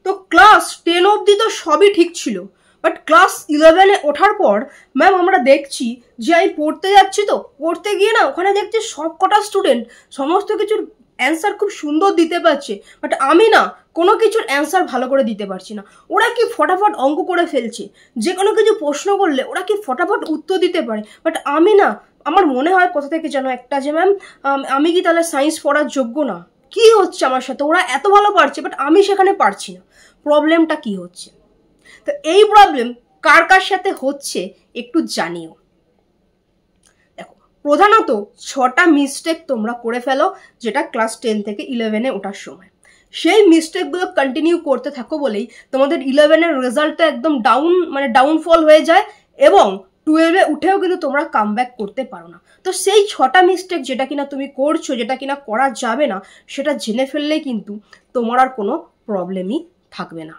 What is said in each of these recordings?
তো ক্লাস 10 অবধি তো সবই ঠিক ছিল, বাট ক্লাস 11-এ ওঠার পর ম্যাম আমরা দেখছি যে আমি পড়তে যাচ্ছি, তো পড়তে গিয়ে না ওখানে দেখছি সব কটা স্টুডেন্ট সমস্ত কিছুর অ্যান্সার খুব সুন্দর দিতে পারছে, বাট আমি না কোনো কিছুর অ্যান্সার ভালো করে দিতে পারছি না। ওরা কি ফটাফট অঙ্ক করে ফেলছে, যে কোনো কিছু প্রশ্ন করলে ওরা কি ফটাফট উত্তর দিতে পারে, বাট আমি না, আমার মনে হয় কোথা থেকে যেন একটা যে ম্যাম আমি কি তাহলে সায়েন্স পড়ার যোগ্য না, কি হচ্ছে আমার সাথে? ওরা এত ভালো পারছে বাট আমি সেখানে পারছি না, প্রবলেমটা কি হচ্ছে? তো এই প্রবলেম কার কার সাথে হচ্ছে একটু জানিও। দেখো, প্রধানত 6টা মিস্টেক তোমরা করে ফেলো যেটা ক্লাস 10 থেকে 11-এ ওঠার সময়। সেই মিস্টেকগুলো কন্টিনিউ করতে থাকো বলেই তোমাদের 11-এর রেজাল্টটা একদম ডাউনফল হয়ে যায়, এবং 12-এ উঠেও কিন্তু তোমরা কামব্যাক করতে পারো না। তো সেই 6টা মিস্টেক যেটা কিনা তুমি করছো, যেটা কিনা করা যাবে না, সেটা জেনে ফেললেই কিন্তু তোমার আর কোনো প্রবলেমই থাকবে না।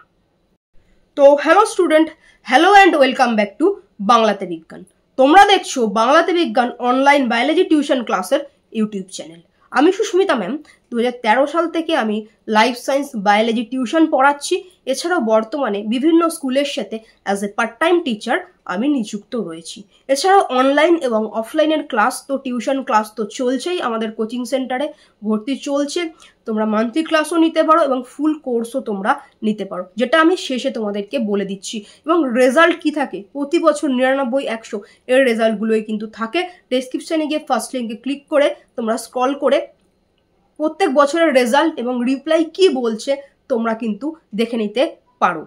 তো hello student, hello and welcome back to বাংলাতে বিজ্ঞান। তোমরা দেখছো বাংলাতে বিজ্ঞান অনলাইন বায়োলজি টিউশন ক্লাসের ইউটিউব চ্যানেল। আমি সুস্মিতা ম্যাম। 2013 সাল থেকে আমি লাইফ সায়েন্স বায়োলজি টিউশন পড়াচ্ছি। এছাড়াও বর্তমানে বিভিন্ন স্কুলের সাথে as a part time teacher আমি নিযুক্ত রয়েছি। এছাড়াও অনলাইন এবং অফলাইনের ক্লাস তো টিউশন ক্লাস তো চলছেই, আমাদের কোচিং সেন্টারে ভর্তি চলছে। তোমরা মান্থলি ক্লাসও নিতে পারো এবং ফুল কোর্সও তোমরা নিতে পারো, যেটা আমি শেষে তোমাদেরকে বলে দিচ্ছি। এবং রেজাল্ট কি থাকে প্রতি বছর 99, 100 এর রেজাল্টগুলোই কিন্তু থাকে। ডেসক্রিপশনে গিয়ে ফার্স্ট লিঙ্কে ক্লিক করে তোমরা স্ক্রল করে প্রত্যেক বছরের রেজাল্ট এবং রিপ্লাই কি বলছে তোমরা কিন্তু দেখে নিতে পারো।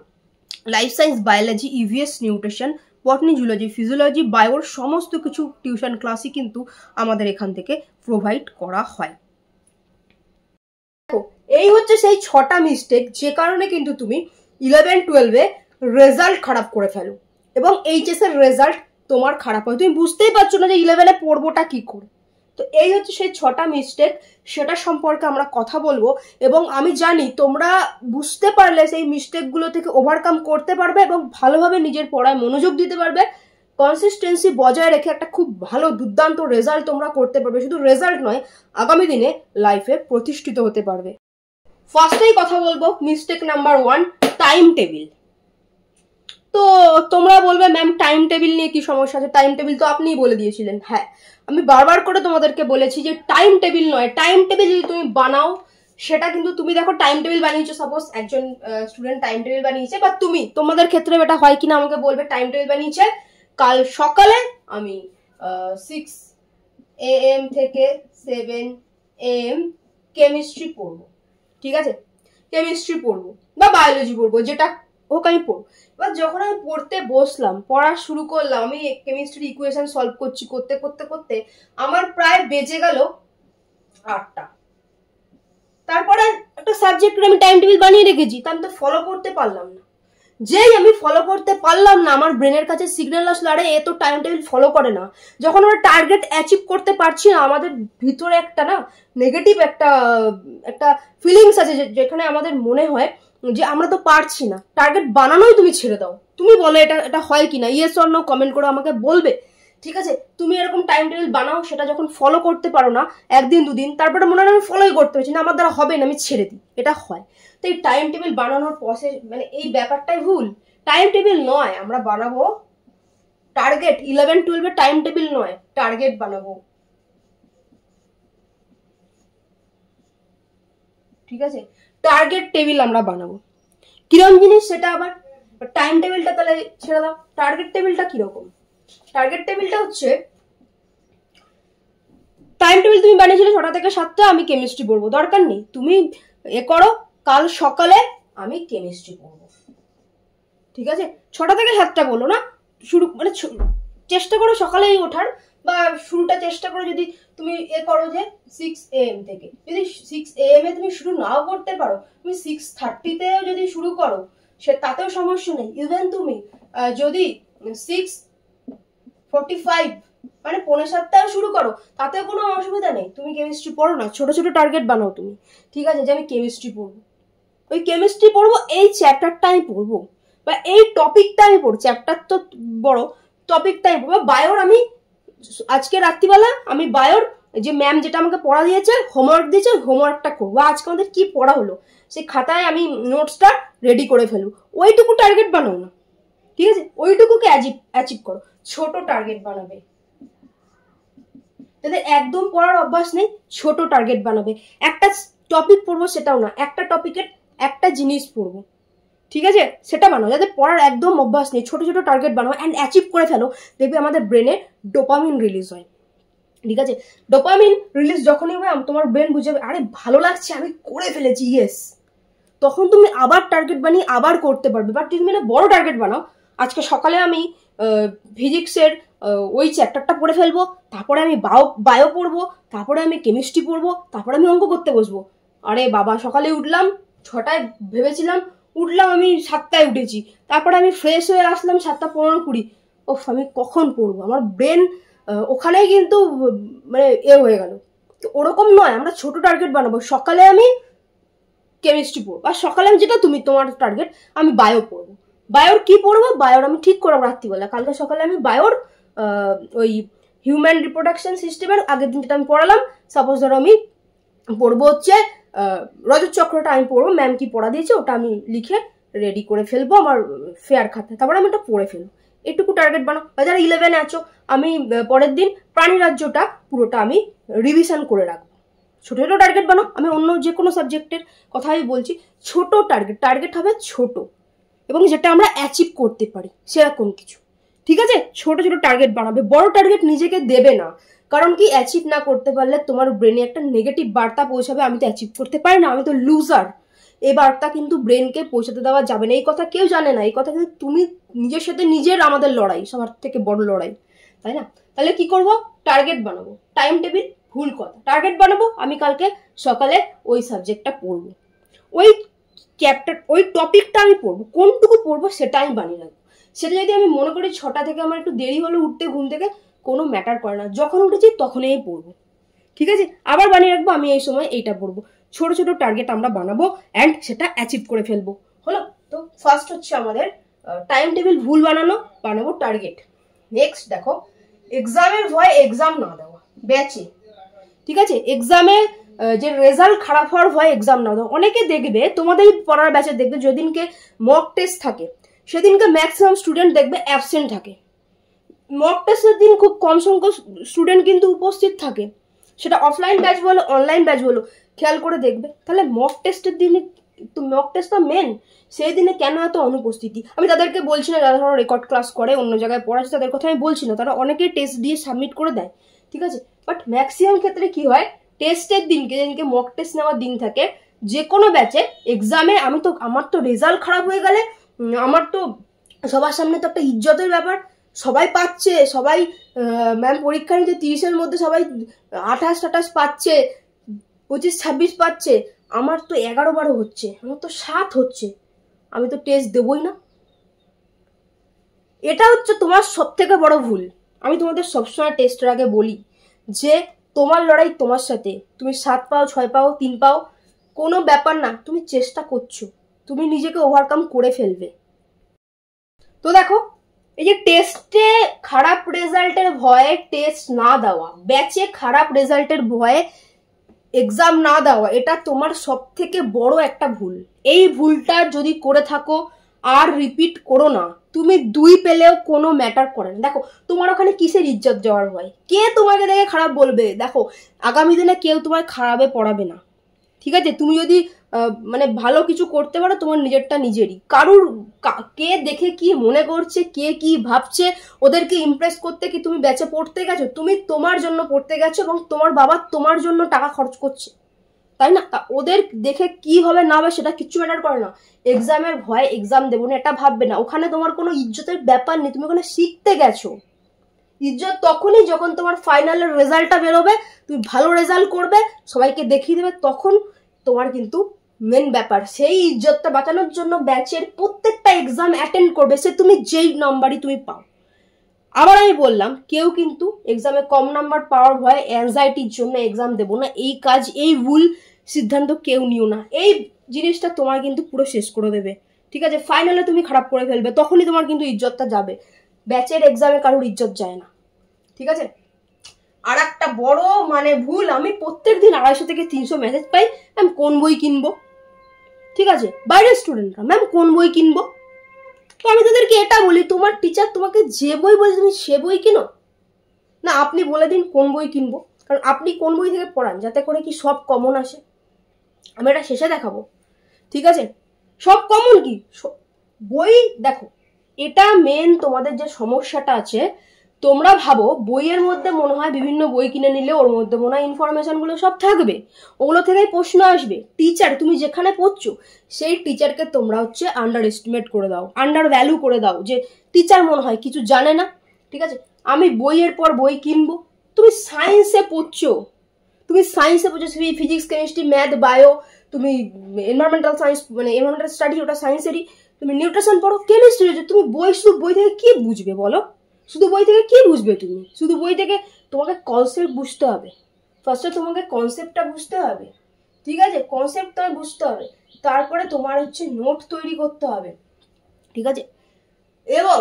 Life science biology, EVS, nutrition, botany, zoology, physiology, বায়োর সমস্ত কিছু টিউশন ক্লাসই কিন্তু আমাদের এখান থেকে প্রোভাইড করা হয়। এই হচ্ছে সেই 6টা মিস্টেক যে কারণে কিন্তু তুমি 11-12-এ রেজাল্ট খারাপ করে ফেলো এবং এইচএস এর রেজাল্ট তোমার খারাপ হয়। তুমি বুঝতেই পারছো না যে 11-এ পড়বোটা কি করে। তো এই হচ্ছে সেই 6টা মিস্টেক, সেটা সম্পর্কে আমরা কথা বলবো এবং আমি জানি তোমরা বুঝতে পারলে সেই মিস্টেকগুলো থেকে ওভারকাম করতে পারবে এবং ভালোভাবে নিজের পড়ায় মনোযোগ দিতে পারবে। কনসিস্টেন্সি বজায় রেখে একটা খুব ভালো দুর্দান্ত রেজাল্ট তোমরা করতে পারবে। শুধু রেজাল্ট নয়, আগামী দিনে লাইফে প্রতিষ্ঠিত হতে পারবে। ফার্স্টেই কথা বলবো মিস্টেক নাম্বার 1, টাইম টেবিল। তো তোমরা বলবে ম্যাম টাইম টেবিল নিয়ে কি সমস্যা আছে? টাইম টেবিল তো আপনিই বলে দিয়েছিলেন। হ্যাঁ, আমি বারবার করে তোমাদেরকে বলেছি যে টাইম টেবিল নয়, টাইম টেবিল যদি তুমি বানাও সেটা কিন্তু তুমি দেখো টাইম টেবিল বানিয়েছো, সাপোজ একজন স্টুডেন্ট টাইম টেবিল বানিয়েছে বা তোমাদের ক্ষেত্রে এটা হয় কিনা আমাকে বলবে। টাইম টেবিল বানিয়েছে কাল সকালে আমি 6 AM থেকে 7 AM কেমিস্ট্রি পড়বো, ঠিক আছে? কেমিস্ট্রি পড়বো বা বায়োলজি পড়বো, যেটা হোক আমি পড়বো। এবার যখন আমি পড়তে বসলাম, পড়া শুরু করলাম, আমি কেমিস্ট্রির ইকুয়েশন সলভ করছি, করতে করতে করতে আমার প্রায় বেজে গেল 8টা। তারপরে একটা সাবজেক্টের আমি টাইম টেবিল বানিয়ে রেখেছি, তা আমি তো ফলো করতে পারলাম না। যেই আমি ফলো করতে পারলাম না, আমার ব্রেনের কাছে সিগন্যাল আসলো, আরে এ তো টাইম টেবিল ফলো করে না। যখন আমরা টার্গেট অ্যাচিভ করতে পারছি না, আমাদের ভিতরে একটা না নেগেটিভ একটা ফিলিংস আছে, যেখানে আমাদের মনে হয় যে আমরা তো পারছি না, টার্গেট বানানোই তুমি ছেড়ে দাও। তুমি বলো এটা হয় কিনা, ইয়েস অর নো কমেন্ট করে আমাকে বলবে, ঠিক আছে? তুমি এরকম টাইম টেবিল বানাও, সেটা যখন ফলো করতে পারো না 1 দিন 2 দিন, তারপরে মনে হয় আমি ফলোই করতে পারছি না, আমার দ্বারা হবে না, আমি ছেড়ে দিই, এটা হয়। তো এই টাইম টেবিল বানানোর প্রসেস এই ব্যাপারটাই ভুল। টাইম টেবিল নয়, আমরা বানাবো টার্গেট। 11-12-এ টাইম টেবিল নয়, টার্গেট বানাবো, ঠিক আছে? টার্গেট টেবিল আমরা বানাবো। কিরকম জিনিস সেটা আবার? টাইম টেবিলটা তাহলে ছেড়ে দাও। টার্গেট টেবিলটা কিরকম? টার্গেট টেবিলটা হচ্ছে, টাইম টেবিল তুমি বানিয়েছিলে 6টা থেকে 7টা আমি কেমিস্ট্রি পড়বো, দরকার নেই, তুমি করো কাল সকালে আমি কেমিস্ট্রি পড়বো, ঠিক আছে? 6টা থেকে 7টা বলো না, শুরু চেষ্টা করো সকালেই ওঠার, বা শুরুটা চেষ্টা করো যদি তুমি করো যে 6 AM থেকে। যদি 6 AM এ তুমি শুরু নাও করতে পারো, তুমি 6:30-তেও যদি শুরু করো তাতেও সমস্যা নেই। ইভেন তুমি যদি 6:45 মানে 6:45-টাও শুরু করো, তাতেও কোনো অসুবিধা নেই। তুমি কেমিস্ট্রি পড়ো না, ছোট ছোট টার্গেট বানাও তুমি, ঠিক আছে? যে আমি কেমিস্ট্রি পড়বো, ওই কেমিস্ট্রি পড়বো, এই চ্যাপ্টারটা আমি পড়বো বা এই টপিকটা আমি পড়বো, চ্যাপ্টার তো বড়, টপিকটা আমি পড়বো। বায়োর আমি আজকে রাত্রিবেলা আমি বায়োর যে ম্যাম যেটা আমাকে পড়া দিয়েছে, হোমওয়ার্ক দিয়েছে, হোমওয়ার্কটা করবো। আজকে আমাদের কি পড়া হলো সেই খাতায় আমি নোটসটা রেডি করে ফেলবো। ওইটুকু টার্গেট বানাও না, ঠিক আছে? ওইটুকুকে অ্যাচিভ করো। ছোট টার্গেট বানাবে, যাদের একদম পড়ার অভ্যাস নেই ছোট টার্গেট বানাবে। একটা টপিক পড়বো সেটাও না, একটা টপিকের একটা জিনিস পড়বো, ঠিক আছে? সেটা বানাও। যাদের পড়ার একদম অভ্যাস নেই ছোট ছোট টার্গেট বানাও অ্যান্ড অ্যাচিভ করে ফেলো। দেখবে আমাদের ব্রেনে ডোপামিন রিলিজ হয়, ঠিক আছে? ডোপামিন রিলিজ যখনই হয় তোমার ব্রেন বুঝবে আরে ভালো লাগছে, আমি করে ফেলেছি, ইয়েস। তখন তুমি আবার টার্গেট বানিয়ে আবার করতে পারবে। বাট তুমি মানে বড় টার্গেট বানাও, আজকে সকালে আমি ফিজিক্সের ওই চ্যাপ্টারটা পড়ে ফেলবো, তারপরে আমি বায়ো পড়বো, তারপরে আমি কেমিস্ট্রি পড়বো, তারপরে আমি অঙ্ক করতে বসবো। আরে বাবা, সকালে উঠলাম 6টায়, ভেবেছিলাম উঠলাম আমি 7টায় উঠেছি, তারপরে আমি ফ্রেশ হয়ে আসলাম 7:15-20। ওফ, আমি কখন পড়বো? আমার ব্রেন ওখানেই কিন্তু মানে হয়ে গেল। তো ওরকম নয়, আমরা ছোট টার্গেট বানাবো। সকালে আমি কেমিস্ট্রি পড়বো, আর সকালে আমি যেটা তোমার টার্গেট আমি বায়ো পড়বো। বায়োর কি পড়বো? বায়োর আমি ঠিক করবো রাত্রিবেলা, কালকে সকালে আমি বায়োর ওই হিউম্যান রিপ্রোডাকশন সিস্টেমের আগের দিন যেটা আমি পড়ালাম, সাপোজ ধরো আমি পড়বো হচ্ছে রজত চক্রটা আমি পড়বো, ম্যাম কি পড়া দিয়েছে ওটা আমি লিখে রেডি করে ফেলবো আমার ফেয়ার খাতায়, তারপরে আমি ওটা পড়ে ফেলবো। এটুকু টার্গেট বানাও। বা যারা 11-এ আছো, আমি পরের দিন প্রাণী রাজ্যটা পুরোটা আমি রিভিশন করে রাখবো। ছোট ছোট টার্গেট বানাও। আমি অন্য যে কোনো সাবজেক্টের কথাই বলছি, ছোট টার্গেট হবে ছোট, এবং যেটা আমরা অ্যাচিভ করতে পারি সেরকম কিছু, ঠিক আছে? ছোট ছোট টার্গেট বানাবে, বড় টার্গেট নিজেকে দেবে না। কারণ কি, অ্যাচিভ না করতে পারলে তোমার ব্রেনে একটা নেগেটিভ বার্তা পৌঁছাবে, আমি তো অ্যাচিভ করতে পারি না, আমি তো লুজার। এই বার্তা কিন্তু ব্রেনকে পৌঁছাতে দেওয়া যাবে না। এই কথা কেউ জানে না, এই কথা কিন্তু তুমি নিজের সাথে নিজের, আমাদের লড়াই, সবার থেকে বড় লড়াই, তাই না? তাহলে কি করব? টার্গেট বানাবো। টাইম টেবিল ভুল কথা, টার্গেট বানাবো আমি কালকে সকালে ওই সাবজেক্টটা পড়বো, ওই চ্যাপ্টার ওই টপিকটা আমি পড়বো, কোনটুকু পড়বো সেটা আমি বানিয়ে রাখবো। সেটা যদি আমি মনে করি 6টা থেকে আমার একটু দেরি হলো উঠতে ঘুম থেকে, কোনো ম্যাটার করে না, যখন উঠেছি তখনই পড়বো, ঠিক আছে? আবার বানিয়ে রাখবো আমি এই সময় এইটা পড়বো। ছোট ছোট টার্গেট আমরা বানাবো অ্যান্ড সেটা অ্যাচিভ করে ফেলবো। হলো? তো ফার্স্ট হচ্ছে আমাদের টাইম টেবিল ভুল বানাবো টার্গেট। নেক্সট দেখো, এক্সামের ভয় এক্সাম না দেওয়া ব্যাচে, ঠিক আছে? এক্সামে যে রেজাল্ট খারাপ হওয়ার ভয় এক্সাম না দেওয়া। অনেকে দেখবে তোমাদের পড়ার ব্যাচে দেখবে যেদিনকে মক টেস্ট থাকে সেদিনকে ম্যাক্সিমাম স্টুডেন্ট দেখবে অ্যাবসেন্ট থাকে। মক টেস্টের দিন খুব কম সংখ্যক স্টুডেন্ট কিন্তু উপস্থিত থাকে, সেটা অফলাইন ব্যাচ বলো অনলাইন ব্যাচ বলো, খেয়াল করে দেখবে। তাহলে মক টেস্টের দিনে তো মক টেস্ট তো মেন, সেই দিনে কেন এত অনুপস্থিতি? আমি তাদেরকে বলছি না যারা ধরো রেকর্ড ক্লাস করে অন্য জায়গায় পড়াচ্ছে তাদের কথা আমি বলছি না, তারা অনেকেই টেস্ট দিয়ে সাবমিট করে দেয়, ঠিক আছে? বাট ম্যাক্সিমাম ক্ষেত্রে কি হয়, টেস্টের দিনকে যেদিনকে মক টেস্ট নেওয়ার দিন থাকে যে কোনো ব্যাচে, এক্সামে আমার তো রেজাল্ট খারাপ হয়ে গেলে আমার তো সবার সামনে তো একটা ইজ্জতের ব্যাপার, সবাই পাচ্ছে, সবাই ম্যাম পরীক্ষা নিতে 30-এর মধ্যে সবাই 28-28 পাচ্ছে, 25-26 পাচ্ছে, আমার তো 11-12 হচ্ছে, আমার তো 7 হচ্ছে, আমি তো টেস্ট দেবই না। এটা হচ্ছে তোমার সব থেকে বড় ভুল। আমি তোমাদের সবসময় টেস্টের আগে বলি যে তোমার লড়াই তোমার সাথে, তুমি 7 পাও 6 পাও 3 পাও কোনো ব্যাপার না, তুমি চেষ্টা করছো, তুমি নিজেকে ওভারকাম করে ফেলবে। তো দেখো, এই যে টেস্টে খারাপ রেজাল্টের ভয়ে টেস্ট না দেওয়া, ব্যাচে খারাপ রেজাল্টের ভয়ে এক্সাম না দেওয়া, এটা তোমার সব থেকে বড় একটা ভুল। এই ভুলটা যদি করে থাকো আর রিপিট করো না। তুমি 2 পেলেও কোনো ম্যাটার করে না। দেখো তোমার ওখানে কিসের ইজ্জত যাওয়ার ভয়? কে তোমাকে দেখে খারাপ বলবে? দেখো আগামী দিনে কেউ তোমার খারাপে পড়াবে না, ঠিক আছে? তুমি যদি মানে ভালো কিছু করতে পারো তোমার নিজেরটা নিজেরই, কারুর কে দেখে কি মনে করছে, কে কি ভাবছে, ওদেরকে ইমপ্রেস করতে কি তুমি ব্যাচে পড়তে গেছো? তুমি তোমার জন্য পড়তে গেছো এবং তোমার বাবা তোমার জন্য টাকা খরচ করছে, তাই না? তা ওদের দেখে কি হবে না হবে সেটা কিচ্ছু ম্যাটার করে না। এক্সামের ভয়ে এক্সাম দেবো না এটা ভাববে না, ওখানে তোমার কোনো ইজ্জতের ব্যাপার নেই, তুমি ওখানে শিখতে গেছো। ইজ্জত তখনই যখন তোমার ফাইনালের রেজাল্টটা বেরোবে, তুমি ভালো রেজাল্ট করবে, সবাইকে দেখিয়ে দেবে, তখন তোমার কিন্তু মেন ব্যাপার। সেই ইজ্জতটা বাঁচানোর জন্য ব্যাচের প্রত্যেকটা এক্সাম অ্যাটেন্ড করবে, সে তুমি যেই নাম্বারই তুমি পাও। আবার আমি বললাম, কেউ কিন্তু এক্সামে কম নাম্বার পাওয়ার ভয় অ্যাংজাইটির জন্য এক্সাম দেবো না, এই ভুল সিদ্ধান্ত কেউ নিও না। এই জিনিসটা তোমার কিন্তু পুরো শেষ করে দেবে, ঠিক আছে? ফাইনালে তুমি খারাপ করে ফেলবে, তখনই তোমার কিন্তু ইজ্জতটা যাবে। ব্যাচের এক্সামে কারোর ইজ্জত যায় না, ঠিক আছে? আর একটা একটা বড় মানে ভুল, আমি প্রত্যেকদিন 250 থেকে 300 মেসেজ পাই, ম্যাম কোন বই কিনবো। ঠিক আছে, বাইরের স্টুডেন্টরা, ম্যাম কোন বই কিনবো। তো আমি তাদেরকে এটা বলি, তোমার টিচার তোমাকে যে বই বলছে তুমি সে বই কিনো না, আপনি বলে দিন কোন বই কিনবো। কারণ আপনি কোন বই থেকে পড়ান যাতে করে কি সব কমন আসে, আমি এটা শেষে দেখাবো। ঠিক আছে, সব কমন কি বই দেখো, এটা মেন তোমাদের যে সমস্যাটা আছে, তোমরা ভাবো বইয়ের মধ্যে মনে হয় বিভিন্ন বই কিনে নিলে ওর মধ্যে মনে হয় ইনফরমেশনগুলো সব থাকবে, ওগুলো থেকেই প্রশ্ন আসবে। টিচার তুমি যেখানে পড়ছো সেই টিচারকে তোমরা হচ্ছে আন্ডার এস্টিমেট করে দাও, আন্ডার ভ্যালু করে দাও, যে টিচার মনে হয় কিছু জানে না। ঠিক আছে, আমি বইয়ের পর বই কিনবো। তুমি সায়েন্সে পড়ছো, ফিজিক্স কেমিস্ট্রি ম্যাথ বায়ো, তুমি এনভায়রনমেন্টাল সায়েন্স মানে এনভায়রনমেন্টাল স্টাডি ওটা সায়েন্সেরই, তুমি নিউট্রিশন পড়ো, কেমিস্ট্রি, তুমি শুধু বই থেকে কি বুঝবে বলো, শুধু বই থেকে কি বুঝবে তুমি, শুধু বই থেকে তোমাকে কনসেপ্ট বুঝতে হবে। ফার্স্টে তোমাকে কনসেপ্টটা বুঝতে হবে। ঠিক আছে, কনসেপ্ট তোমায় বুঝতে হবে, তারপরে তোমার হচ্ছে নোট তৈরি করতে হবে। ঠিক আছে, এবং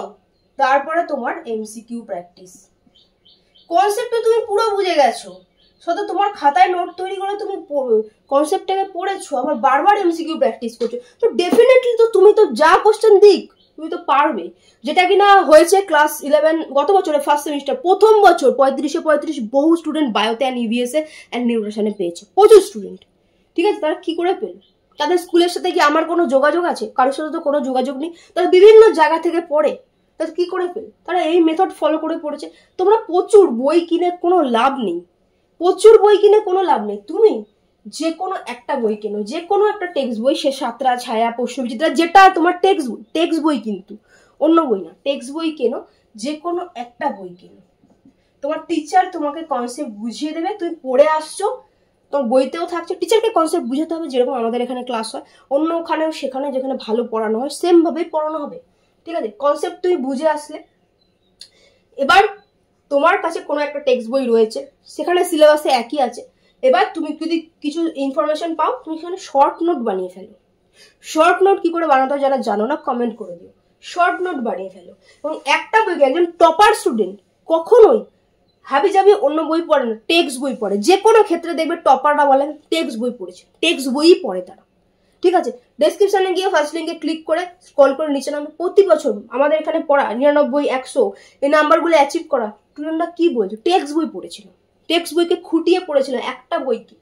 তারপরে তোমার এমসিকিউ প্র্যাকটিস। কনসেপ্টটা তুমি পুরো বুঝে গেছো, শুধু তোমার খাতায় নোট তৈরি করে তুমি কনসেপ্টটাকে পড়েছো, আবার বারবার এমসিকিউ প্র্যাকটিস করছো, তো ডেফিনেটলি তো তুমি তো যা কোশ্চেন দিক তুমি তো পারবে। যেটা কিনা হয়েছে ক্লাস 11 গত বছরে ফার্স্ট সেমিস্টার প্রথম বছর 35 বহু স্টুডেন্ট বায়োতে অ্যান্ড ইভিএসএ অ্যান্ড নিউট্রিশনে পেয়েছে, প্রচুর স্টুডেন্ট। ঠিক আছে, তারা কি করে পেল? তাদের স্কুলের সাথে কি আমার কোনো যোগাযোগ আছে? কারোর সাথে তো কোনো যোগাযোগ নেই, তারা বিভিন্ন জায়গা থেকে পড়ে, তারা কি করে পেল? তারা এই মেথড ফলো করে পড়েছে। তোমরা প্রচুর বই কিনে কোনো লাভ নেই, প্রচুর বই কিনে কোনো লাভ নেই। তুমি যে কোনো একটা বই কেনো, যে কোনো একটা টেক্সট বই, সে সাঁতরা, ছায়া, প্রশ্নবিচিত্রা, যেটা তোমার টেক্সট বই কিন্তু অন্য বই না, টেক্সট বই কেনো, যে কোনো একটা বই কেনো। তোমার টিচার তোমাকে কনসেপ্ট বুঝিয়ে দেবে, তুমি পড়ে আসছো, তোমার বইতেও থাকছে, টিচারকে কনসেপ্ট বুঝাতে হবে। যেরকম আমাদের এখানে ক্লাস হয়, অন্য ওখানেও সেখানে যেখানে ভালো পড়ানো হয় সেম ভাবেই পড়ানো হবে। ঠিক আছে, কনসেপ্ট তুমি বুঝে আসলে, এবার তোমার কাছে কোনো একটা টেক্সট বই রয়েছে, সেখানে সিলেবাসে একই আছে, এবার তুমি যদি কিছু ইনফরমেশন পাও, তুমি সেখানে শর্ট নোট বানিয়ে ফেলো। শর্ট নোট কি করে বানাতে হয় যারা জানো না কমেন্ট করে দিও, শর্ট নোট বানিয়ে ফেলো। এবং একটা বইকে, একজন টপার স্টুডেন্ট কখনোই হাবি যাবি অন্য বই পড়ে না, টেক্সট বই পড়ে। যে কোনো ক্ষেত্রে দেখবে টপাররা বলেন টেক্সট বই পড়েছে, টেক্সট বইই পড়ে তারা। ঠিক আছে, ডেসক্রিপশনে গিয়ে ফার্স্ট লিঙ্কে ক্লিক করে স্ক্রল করে নিচে নামবে। প্রতি বছর আমাদের এখানে পড়া 99, 100 এই নাম্বারগুলো অ্যাচিভ করা স্টুডেন্টরা কি বলছে, টেক্সট বই পড়েছিল, টেক্সট বইকে খুঁটিয়ে পড়েছিল, একটা বই কি।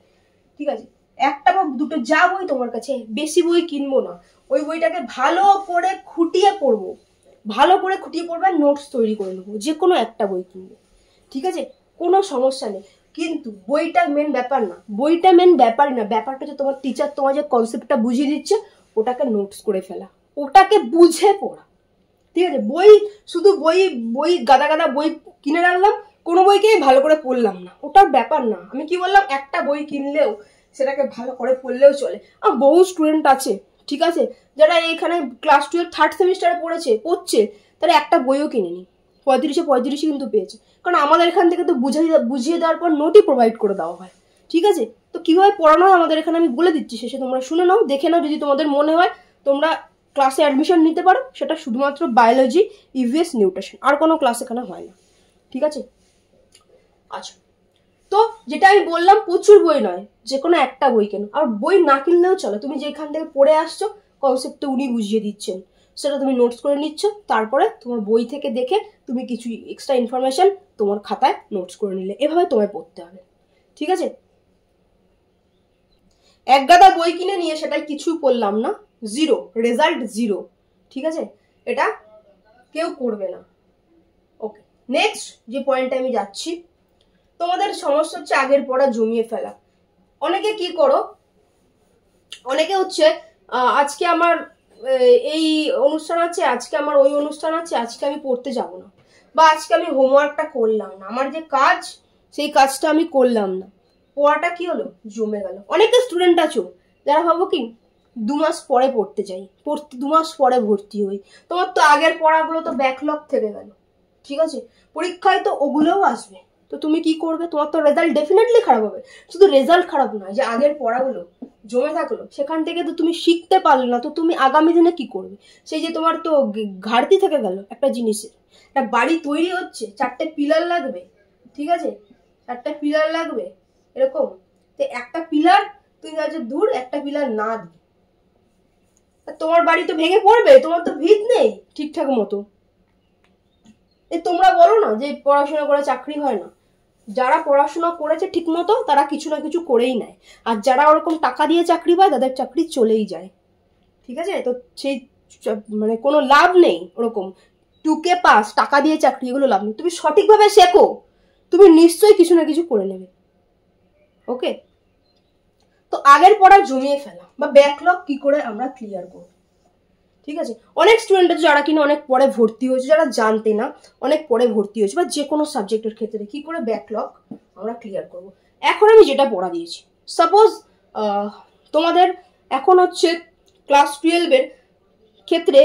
ঠিক আছে, একটা বা দুটো যা বই তোমার কাছে, বেশি বই কিনবো না, ওই বইটাকে ভালো করে খুঁটিয়ে পড়বো, ভালো করে খুঁটিয়ে পড়বে, নোটস তৈরি করে নেবো, যে কোনো একটা বই কিনবো। ঠিক আছে, কোনো সমস্যা নেই, কিন্তু বইটা মেন ব্যাপার না, বইটা মেন ব্যাপারই না, ব্যাপারটা হচ্ছে তোমার টিচার তোমার যে কনসেপ্টটা বুঝিয়ে দিচ্ছে ওটাকে নোটস করে ফেলা, ওটাকে বুঝে পড়া। ঠিক আছে, বই শুধু বই বই গাদা গাদা বই কিনে রাখলাম, কোনো বইকেই ভালো করে পড়লাম না, ওটার ব্যাপার না। আমি কি বললাম, একটা বই কিনলেও সেটাকে ভালো করে পড়লেও চলে। আর বহু স্টুডেন্ট আছে, ঠিক আছে, যারা এখানে ক্লাস 12 থার্ড সেমিস্টারে পড়ছে, তারা একটা বইও কিনেনি, 35 কিন্তু পেয়েছে। কারণ আমাদের এখান থেকে তো বুঝিয়ে দেওয়ার পর নোটই প্রোভাইড করে দেওয়া হয়। ঠিক আছে, তো কিভাবে পড়ানো হয় আমাদের এখানে আমি বলে দিচ্ছি, শেষে তোমরা শুনে নাও, দেখে নাও, যদি তোমাদের মনে হয় তোমরা ক্লাসে অ্যাডমিশন নিতে পারো। সেটা শুধুমাত্র বায়োলজি, ইভিএস, নিউট্রিশন, আর কোনো ক্লাস এখানে হয় না। ঠিক আছে, আচ্ছা, তো যেটা আমি বললাম প্রচুর বই নয়, যে কোনো একটা বই কেন, আর বই না কিনলেও চলো, তুমি যেখান থেকে পড়ে আসছো কনসেপ্টটা উনি বুঝিয়ে দিচ্ছেন, সেটা তুমি নোটস করে নিচ্ছ, তারপরে তোমার বই থেকে দেখে তুমি কিছু এক্সট্রা ইনফরমেশন তোমার খাতায় নোটস করে নিলে, এভাবে তোমায় পড়তে হবে। ঠিক আছে, এক গাদা বই কিনে নিয়ে সেটাই কিছু পড়লাম না, জিরো রেজাল্ট, জিরো। ঠিক আছে, এটা কেউ করবে না। ওকে, নেক্সট যে পয়েন্টে আমি যাচ্ছি, তোমাদের সমস্যা হচ্ছে আগের পড়া জমিয়ে ফেলা। অনেকে কি করো, অনেকে হচ্ছে আজকে আমার এই অনুষ্ঠান আছে, আজকে আমার ওই অনুষ্ঠান আছে, আজকে আমি পড়তে যাব না, বা আজকে আমি হোমওয়ার্কটা করলাম না, আমার যে কাজ সেই কাজটা আমি করলাম না, পড়াটা কি হলো, জমে গেল। অনেকে স্টুডেন্ট আছো যারা ভাবো কি 2 মাস পরে পড়তে যাই, 2 মাস পরে ভর্তি হই, তোমার তো আগের পড়াগুলো তো ব্যাকলগ থেকে গেল। ঠিক আছে, পরীক্ষায় তো ওগুলোও আসবে, তো তুমি কি করবে, তোমার তো রেজাল্ট ডেফিনেটলি খারাপ হবে। শুধু রেজাল্ট খারাপ নয়, যে আগের পড়াগুলো জমে থাকলো সেখান থেকে তো তুমি শিখতে পারলে না, তো তুমি আগামী দিনে কি করবে। সেই যে তোমার তো ঘাটতি থেকে গেল একটা জিনিসের, একটা বাড়ি তৈরি হচ্ছে, 4টে পিলার লাগবে। ঠিক আছে, একটা পিলার লাগবে এরকম, তো একটা পিলার তুমি ভাবছো দূর, একটা পিলার না দিই তোমার বাড়ি তো ভেঙে পড়বে, তোমার তো ভিত নেই ঠিকঠাক মতো। তোমরা বলো না যে পড়াশোনা করে চাকরি হয় না, যারা পড়াশোনা করেছে ঠিক মতো তারা কিছু না কিছু করেই নেয়, আর যারা ওরকম টাকা দিয়ে চাকরি পায় তাদের চাকরি চলেই যায়। ঠিক আছে, তো সেই মানে কোনো লাভ নেই ওরকম 2K পাস টাকা দিয়ে চাকরি, এগুলো লাভ নেই। তুমি সঠিকভাবে শেখো, তুমি নিশ্চয়ই কিছু না কিছু করে নেবে। ওকে, তো আগের পড়া জমিয়ে ফেলা বা ব্যাকলগ কি করে আমরা ক্লিয়ার করব। ঠিক আছে, অনেক স্টুডেন্ট আছে যারা কিনা অনেক পরে ভর্তি হয়েছে, যারা জানতে না অনেক পরে ভর্তি হয়েছে, বা যে কোনো সাবজেক্টের ক্ষেত্রে কি করে ব্যাকলগ আমরা ক্লিয়ার করব। এখন আমি যেটা পড়া দিয়েছি, সাপোজ তোমাদের এখন হচ্ছে ক্লাস 12-এর ক্ষেত্রে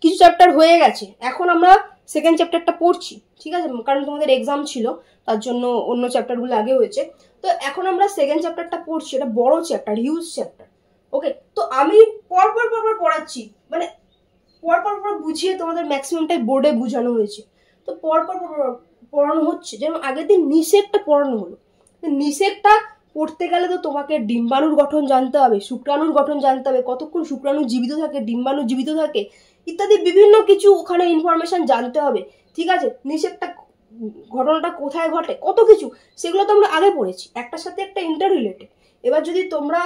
কিছু চ্যাপ্টার হয়ে গেছে, এখন আমরা সেকেন্ড চ্যাপ্টারটা পড়ছি। ঠিক আছে, কারণ তোমাদের এক্সাম ছিল তার জন্য অন্য চ্যাপ্টারগুলো আগে হয়েছে, তো এখন আমরা সেকেন্ড চ্যাপ্টারটা পড়ছি, এটা বড় চ্যাপ্টার, হিউজ চ্যাপ্টার। ওকে, তো আমি পরপর পড়াচ্ছি, মানে পরপর বুঝিয়ে তোমাদের ম্যাক্সিমামটাই বোর্ডে বোঝানো হয়েছে, তো পরপর পড়ানো হচ্ছে। যেমন আগের দিন নিষেকটা পড়ানো হলো, নিষেকটা পড়তে গেলে তো তোমাকে ডিম্বাণুর গঠন জানতে হবে, শুক্রাণুর গঠন জানতে হবে, কতক্ষণ শুক্রাণু জীবিত থাকে, ডিম্বাণু জীবিত থাকে, ইত্যাদি বিভিন্ন কিছু ওখানে ইনফরমেশন জানতে হবে। ঠিক আছে, নিষেকটা ঘটনাটা কোথায় ঘটে, কত কিছু, সেগুলো তো আমরা আগে পড়েছি, একটার সাথে একটা ইন্টার রিলেটেড। এবার যদি তোমরা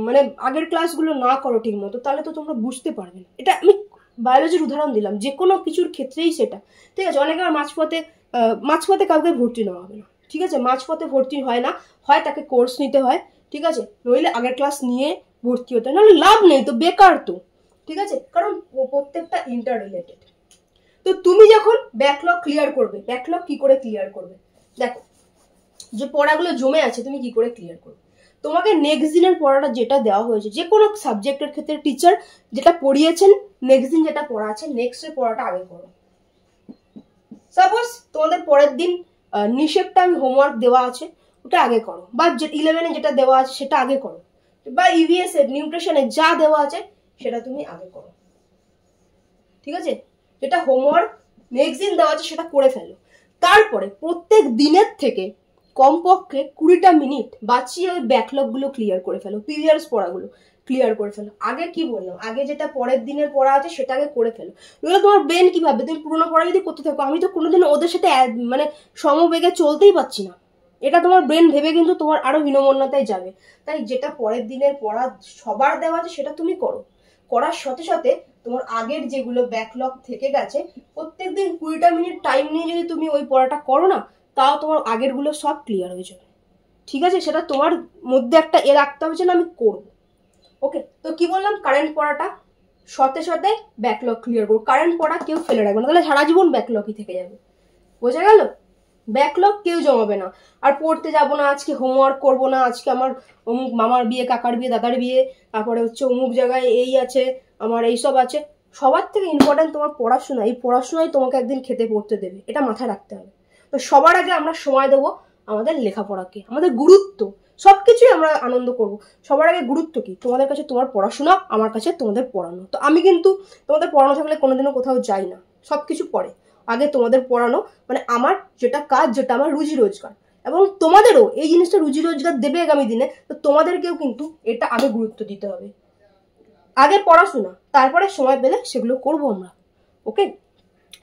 মানে আগের ক্লাসগুলো না করো ঠিক মতো, তাহলে তো তোমরা বুঝতে পারবে না। এটা আমি বায়োলজির উদাহরণ দিলাম, যে কোনো কিছুর ক্ষেত্রেই সেটা। ঠিক আছে, অনেকে আর মাঝপথে কাউকে ভর্তি নেওয়া হবে না। ঠিক আছে, মাঝপথে ভর্তি হয় না, হয় তাকে কোর্স নিতে হয়। ঠিক আছে, নইলে আগের ক্লাস নিয়ে ভর্তি হতে হয়, নাহলে লাভ নেই, তো বেকার তো। ঠিক আছে, কারণ প্রত্যেকটা ইন্টার রিলেটেড। তো তুমি যখন ব্যাকলগ ক্লিয়ার করবে, ব্যাকলগ কি করে ক্লিয়ার করবে, দেখো যে পড়াগুলো জমে আছে তুমি কি করে ক্লিয়ার করবে। তোমাকে নেক্সট দিনের পড়াটা যেটা দেওয়া হয়েছে, যে কোনো সাবজেক্টের ক্ষেত্রে টিচার যেটা পড়িয়েছেন, নেক্সট দিন যেটা পড়া আছে নেক্সটের পড়াটা আগে করো। সাপোজ তোমাদের পরের দিন নিষেকটা আমি হোমওয়ার্ক দেওয়া আছে, ওটা আগে করো, বা 11-এ যেটা দেওয়া আছে সেটা আগে করো, বা ইভিএস এর নিউট্রিশনে যা দেওয়া আছে সেটা তুমি আগে করো। ঠিক আছে, যেটা হোমওয়ার্ক নেক্সট দিন দেওয়া আছে সেটা করে ফেলো। তারপরে প্রত্যেক দিনের থেকে কমপক্ষে 20টা মিনিট বাঁচিয়ে ওই ব্যাকলগগুলো ক্লিয়ার করে ফেলো, প্রিভিয়াস পড়াগুলো ক্লিয়ার করে ফেলো। আগে কি বললাম, আগে যেটা পরের দিনের পড়া আছে সেটা আগে করে ফেলো। এগুলো তোমার ব্রেন কি ভাববে, তুমি পুরোনো পড়া যদি করতে থাকো, আমি তো কোনোদিন ওদের সাথে মানে সমবেগে চলতেই পারছি না, এটা তোমার ব্রেন ভেবে কিন্তু তোমার আরো হীনমন্যতায় যাবে। তাই যেটা পরের দিনের পড়া সবার দেওয়া আছে সেটা তুমি করো, করার সাথে সাথে তোমার আগের যেগুলো ব্যাকলগ থেকে গেছে প্রত্যেকদিন 20টা মিনিট টাইম নিয়ে যদি তুমি ওই পড়াটা করো না, তাও তোমার আগেরগুলো সব ক্লিয়ার হয়ে যাবে। ঠিক আছে, সেটা তোমার মধ্যে একটা রাখতে হবে যে না আমি করবো। ওকে, তো কি বললাম, কারেন্ট পড়াটা সাথে সাথে ব্যাকলগ ক্লিয়ার করবো, কারেন্ট পড়া কেউ ফেলে রাখবে না, তাহলে সারা জীবন ব্যাকলগই থেকে যাবে। বোঝা গেল, ব্যাকলগ কেউ জমাবে না। আর পড়তে যাবো না, আজকে হোমওয়ার্ক করবো না, আজকে আমার অমুক মামার বিয়ে, কাকার বিয়ে, দাদার বিয়ে, তারপরে হচ্ছে অমুক জায়গায় এই আছে, আমার এইসব আছে। সবার থেকে ইম্পর্টেন্ট তোমার পড়াশোনা, এই পড়াশোনায় তোমাকে একদিন খেতে পড়তে দেবে, এটা মাথায় রাখতে হবে। তো সবার আগে আমরা সময় দেবো আমাদের লেখাপড়াকে, আমাদের গুরুত্ব, সবকিছুই আমরা আনন্দ করব। সবার আগে গুরুত্ব কি, তোমাদের কাছে তোমার পড়াশোনা, আমার কাছে তোমাদের পড়ানো। তো আমি কিন্তু তোমাদের পড়ানো থাকলে কোনোদিনও কোথাও যাই না, সবকিছু পরে, আগে তোমাদের পড়ানো, মানে আমার যেটা কাজ, যেটা আমার রুজি রোজগার, এবং তোমাদেরও এই জিনিসটা রুজি রোজগার দেবে আগামী দিনে, তো তোমাদেরকেও কিন্তু এটা আগে গুরুত্ব দিতে হবে। আগে পড়াশোনা, তারপরে সময় পেলে সেগুলো করবো আমরা। ওকে,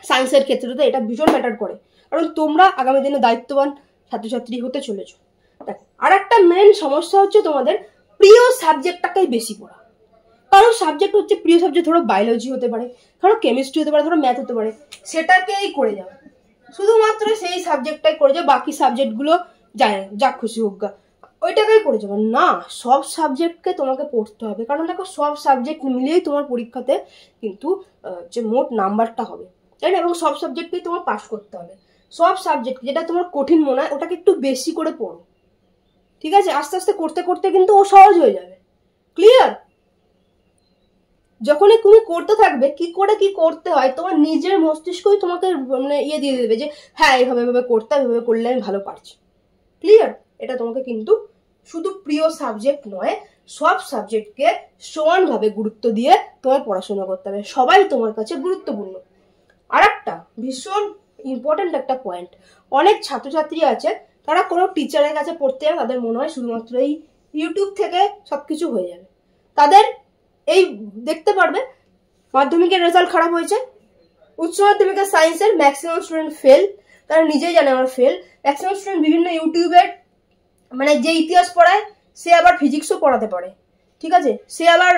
সায়েন্সের ক্ষেত্রে তো এটা ভীষণ ম্যাটার করে, কারণ তোমরা আগামী দিনে দায়িত্ববান ছাত্রছাত্রী হতে চলেছো। দেখো, আর একটা মেন সমস্যা হচ্ছে তোমাদের প্রিয় সাবজেক্টটাকেই বেশি পড়া। কারণ সাবজেক্ট হচ্ছে প্রিয় সাবজেক্ট, ধরো বায়োলজি হতে পারে, ধরো কেমিস্ট্রি হতে পারে, ধরো ম্যাথ হতে পারে, সেটাকেই করে যাও, শুধুমাত্র সেই সাবজেক্টটাই করে যাও, বাকি সাবজেক্টগুলো যায় যা খুশি হোক গা, ওইটাকেই করে যাবো না। সব সাবজেক্টকে তোমাকে পড়তে হবে, কারণ দেখো সব সাবজেক্ট মিলিয়েই তোমার পরীক্ষাতে কিন্তু যে মোট নাম্বারটা হবে, তাই না, এবং সব সাবজেক্টকেই তোমার পাস করতে হবে। সব সাবজেক্ট যেটা তোমার কঠিন মনে হয় ওটাকে একটু বেশি করে পড়ো। ঠিক আছে, আস্তে আস্তে করতে করতে কিন্তু ও সহজ হয়ে যাবে। ক্লিয়ার, যখনই তুমি করতে থাকবে কি করে কি করতে হয়, তোমার নিজের মস্তিষ্কই তোমাকে মানে দিয়ে দেবে যে হ্যাঁ এইভাবে এভাবে করতে হবে, এভাবে করলে আমি ভালো পারছি। ক্লিয়ার, এটা তোমাকে কিন্তু শুধু প্রিয় সাবজেক্ট নয়, সব সাবজেক্টকে সমানভাবে গুরুত্ব দিয়ে তোমার পড়াশোনা করতে হবে, সবাই তোমার কাছে গুরুত্বপূর্ণ। আর একটা ভীষণ ইম্পর্টেন্ট একটা পয়েন্ট, অনেক ছাত্রছাত্রী আছে তারা কোনো টিচারের কাছে পড়তে যায় তাদের মনে হয় শুধুমাত্র এই ইউটিউব থেকে সবকিছু হয়ে যাবে। তাদের এই দেখতে পারবে মাধ্যমিকের রেজাল্ট খারাপ হয়েছে, উচ্চ মাধ্যমিকের সায়েন্সের ম্যাক্সিমাম স্টুডেন্ট ফেল, তারা নিজেই জানে আমার ফেল। ম্যাক্সিমাম স্টুডেন্ট বিভিন্ন ইউটিউবের মানে যে ইতিহাস পড়ায় সে আবার ফিজিক্সও পড়াতে পারে, ঠিক আছে, সে আবার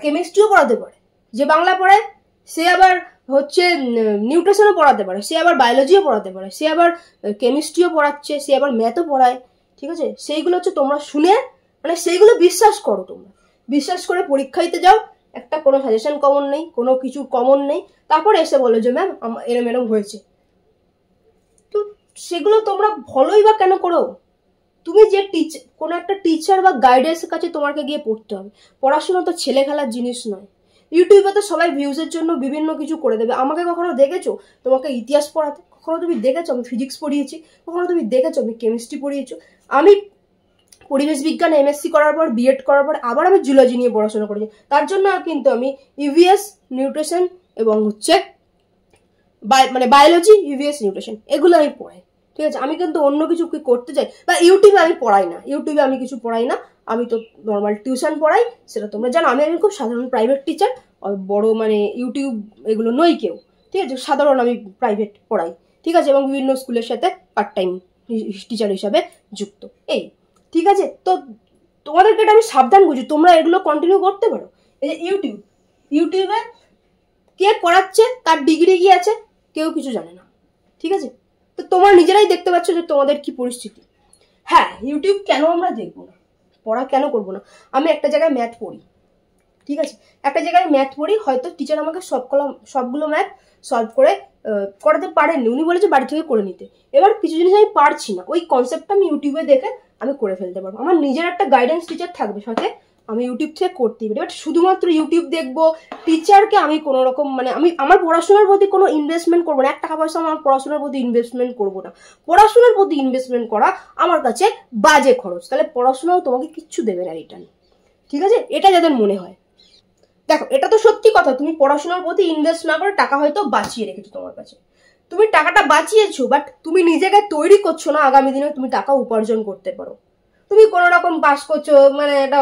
কেমিস্ট্রিও পড়াতে পারে, যে বাংলা পড়ায় সে আবার হচ্ছে নিউট্রিশনও পড়াতে পারে, সে আবার বায়োলজিও পড়াতে পারে, সে আবার কেমিস্ট্রিও পড়াচ্ছে, সে আবার ম্যাথও পড়ায়, ঠিক আছে। সেইগুলো হচ্ছে তোমরা শুনে মানে সেইগুলো বিশ্বাস করো, তোমরা বিশ্বাস করে পরীক্ষা দিতে যাও, একটা কোনো সাজেশন কমন নেই, কোনো কিছু কমন নেই, তারপর এসে বলো যে ম্যাম এরম এরম হয়েছে। তো সেগুলো তোমরা ভালোই বা কেন করো? তুমি যে কোনো একটা টিচার বা গাইডেন্সের কাছে তোমাকে গিয়ে পড়তে হবে। পড়াশোনা তো ছেলে খেলার জিনিস নয়। ইউটিউবে তো সবাই ভিউজের জন্য বিভিন্ন কিছু করে দেবে। আমাকে কখনো দেখেছো তোমাকে ইতিহাস পড়াতে? কখনো তুমি দেখেছো আমি ফিজিক্স পড়িয়েছি? কখনো তুমি দেখেছো আমি কেমিস্ট্রি পড়িয়েছো? আমি পরিবেশ বিজ্ঞান এমএসসি করার পর বিএড করার পর আবার আমি জুলজি নিয়ে পড়াশোনা করেছি। তার জন্য কিন্তু আমি ইভিএস, নিউট্রিশন এবং হচ্ছে মানে বায়োলজি, ইভিএস, নিউট্রিশন এগুলো আমি পড়াই, ঠিক আছে। আমি কিন্তু অন্য কিছু কি করতে চাই বা ইউটিউবে আমি পড়াই না, ইউটিউবে আমি কিছু পড়াই না, আমি তো নর্মাল টিউশন পড়াই, সেটা তোমরা জানো। আমি খুব সাধারণ প্রাইভেট টিচার, বড় মানে ইউটিউব এগুলো নই কেউ, ঠিক আছে, সাধারণ আমি প্রাইভেট পড়াই, ঠিক আছে, এবং বিভিন্ন স্কুলের সাথে পার্ট টাইম টিচার হিসাবে যুক্ত, এই ঠিক আছে। তো তোমাদেরকে এটা আমি সাবধান বুঝি, তোমরা এগুলো কন্টিনিউ করতে পারো। এই যে ইউটিউবে কে পড়াচ্ছে, তার ডিগ্রি কি আছে, কেউ কিছু জানে না, ঠিক আছে। তো তোমরা নিজেরাই দেখতে পাচ্ছ যে তোমাদের কি পরিস্থিতি। হ্যাঁ, ইউটিউব কেন আমরা দেখবো না, পড়া কেন করবো না? আমি একটা জায়গায় ম্যাথ পড়ি, ঠিক আছে, একটা জায়গায় ম্যাথ পড়ি, হয়তো টিচার আমাকে সবগুলো ম্যাথ সলভ করে করাতে পারেননি, উনি বলেছে বাড়ি থেকে করে নিতে। এবার কিছু জিনিস আমি পারছি না, ওই কনসেপ্টটা আমি ইউটিউবে দেখে আমি করে ফেলতে পারবো। আমার নিজের একটা গাইডেন্স টিচার থাকবে সাথে, আমি ইউটিউব থেকে করতেই পারি। বাট শুধুমাত্র ইউটিউব দেখবো, টিচারকে আমি কোনো রকম মানে আমি আমার পড়াশোনার প্রতি কোনো ইনভেস্টমেন্ট করবো না, 1 টাকা পয়সা আমার পড়াশোনার প্রতি ইনভেস্টমেন্ট করবো না। পড়াশোনার প্রতি ইনভেস্টমেন্ট করা আমার কাছে বাজে খরচ, তাহলে পড়াশোনাও তোমাকে কিচ্ছু দেবে না রিটার্ন, ঠিক আছে, এটা যাদের মনে হয়। দেখো, এটা তো সত্যি কথা, তুমি পড়াশোনার প্রতি ইনভেস্ট না করে টাকা হয়তো বাঁচিয়ে রেখেছো তোমার কাছে, তুমি টাকাটা বাঁচিয়েছো, বাট তুমি নিজেকে তৈরি করছো না আগামী দিনে তুমি টাকা উপার্জন করতে পারো। তুমি কোনো রকম পাস করছো, মানে এটা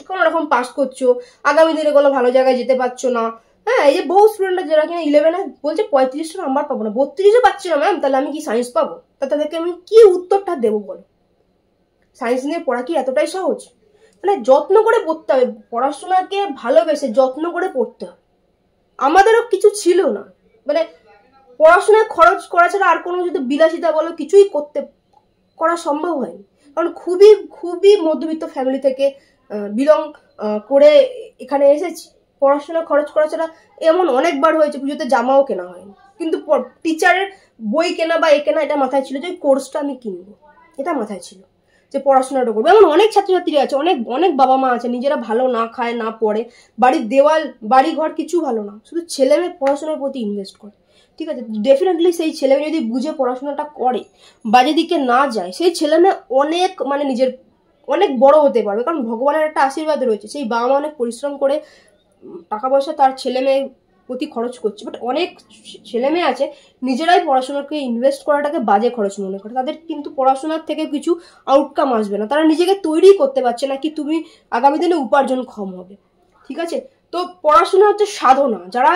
কোনো রকম পাস করছো, আগামী দিনে কোনো ভালো জায়গায় যেতে পারছো না। হ্যাঁ, এই যে বহু স্টুডেন্টরা যারা কিনা 11-এ বলছে 35টা নাম্বার পাবো না, 32ও পাচ্ছি না ম্যাম, তাহলে আমি কি সায়েন্স পাবো? তা তাদেরকে আমি কি উত্তরটা দেবো বলো? সায়েন্স নিয়ে পড়া কি এতটাই সহজ? মানে যত্ন করে পড়তে হবে, পড়াশোনাকে ভালোবেসে যত্ন করে পড়তে হবে। আমাদেরও কিছু ছিল না, মানে পড়াশোনায় খরচ করা ছাড়া আর কোনো যদি বিলাসিতা বলো কিছুই করা সম্ভব হয়নি। কারণ খুবই খুবই মধ্যবিত্ত ফ্যামিলি থেকে বিলং করে এখানে এসেছি। পড়াশোনা খরচ করা ছাড়া এমন অনেকবার হয়েছে পুজোতে জামাও কেনা হয়নি, কিন্তু টিচারের বই কেনা বা কেনা এটা মাথায় ছিল যে কোর্সটা আমি কিনবো, এটা মাথায় ছিল যে পড়াশোনাটা করবো। এমন অনেক ছাত্রছাত্রী আছে, অনেক অনেক বাবা মা আছে নিজেরা ভালো না খায় না পড়ে, বাড়ির দেওয়াল বাড়ি ঘর কিছু ভালো না, শুধু ছেলে মেয়ে পড়াশোনার প্রতি ইনভেস্ট করে, ঠিক আছে। ডেফিনেটলি সেই ছেলে মেয়ে যদি বুঝে পড়াশোনাটা করে, বাজে দিকে না যায়, সেই ছেলে মেয়ে অনেক মানে নিজের অনেক বড় হতে পারবে, কারণ ভগবানের একটা আশীর্বাদ রয়েছে। সেই বাবা মা অনেক পরিশ্রম করে টাকা পয়সা তার ছেলে মেয়ের প্রতি খরচ করছে, বাট অনেক ছেলে মেয়ে আছে নিজেরাই পড়াশোনাকে ইনভেস্ট করাটাকে বাজে খরচ মনে করে, তাদের কিন্তু পড়াশোনার থেকে কিছু আউটকাম আসবে না, তারা নিজেকে তৈরি করতে পারছে না কি তুমি আগামী দিনে উপার্জন কম হবে, ঠিক আছে। তো পড়াশোনা হচ্ছে সাধনা, যারা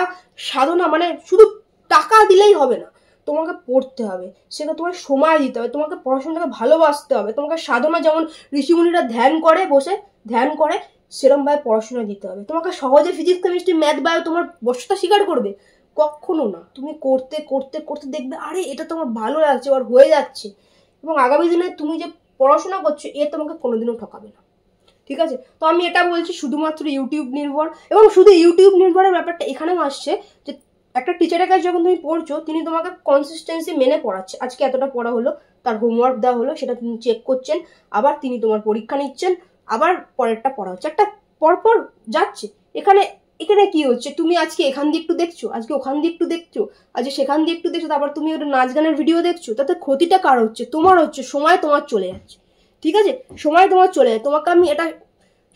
সাধনা মানে শুধু টাকা দিলেই হবে না, তোমাকে পড়তে হবে, সেটা তোমার সময় দিতে হবে, তোমাকে পড়াশোনাটাকে ভালোবাসতে হবে, তোমাকে সাধনা যেমন ঋষিমুনিরা ধ্যান করে বসে ধ্যান করে সেরকম ভাবে পড়াশোনা দিতে হবে। তোমাকে সহজে ফিজিক্স কেমিস্ট্রি ম্যাথ বায়ো তোমার বসটা স্বীকার করবে কখনো না, তুমি করতে করতে করতে দেখবে আরে এটা তোমার ভালো লাগছে আর হয়ে যাচ্ছে, এবং আগামী দিনে তুমি যে পড়াশোনা করছো এ তোমাকে কোনোদিনও ঠকাবে না, ঠিক আছে। তো আমি এটা বলছি শুধুমাত্র ইউটিউব নির্ভর, এবং শুধু ইউটিউব নির্ভরের ব্যাপারটা এখানেও আসছে যে একটা টিচারের কাছে যখন তুমি পড়ছো তিনি তোমাকে কনসিস্টেন্সি মেনে পড়াচ্ছে, আজকে এতটা পড়া হলো, তার হোমওয়ার্ক দেওয়া হলো, সেটা তিনি চেক করছেন, আবার তিনি তোমার পরীক্ষা নিচ্ছেন, আবার পরেরটা পড়া হচ্ছে, একটা পরপর যাচ্ছে। এখানে এখানে কি হচ্ছে, তুমি আজকে এখান দিয়ে একটু দেখছো, আজকে ওখান দিয়ে একটু দেখছো, আজকে সেখান দিয়ে একটু দেখছো, তারপর তুমি ওটা নাচ গানের ভিডিও দেখছো, তাতে ক্ষতিটা কার হচ্ছে? তোমার হচ্ছে, সময় তোমার চলে যাচ্ছে, ঠিক আছে, সময় তোমার চলে যায়। তোমাকে আমি এটা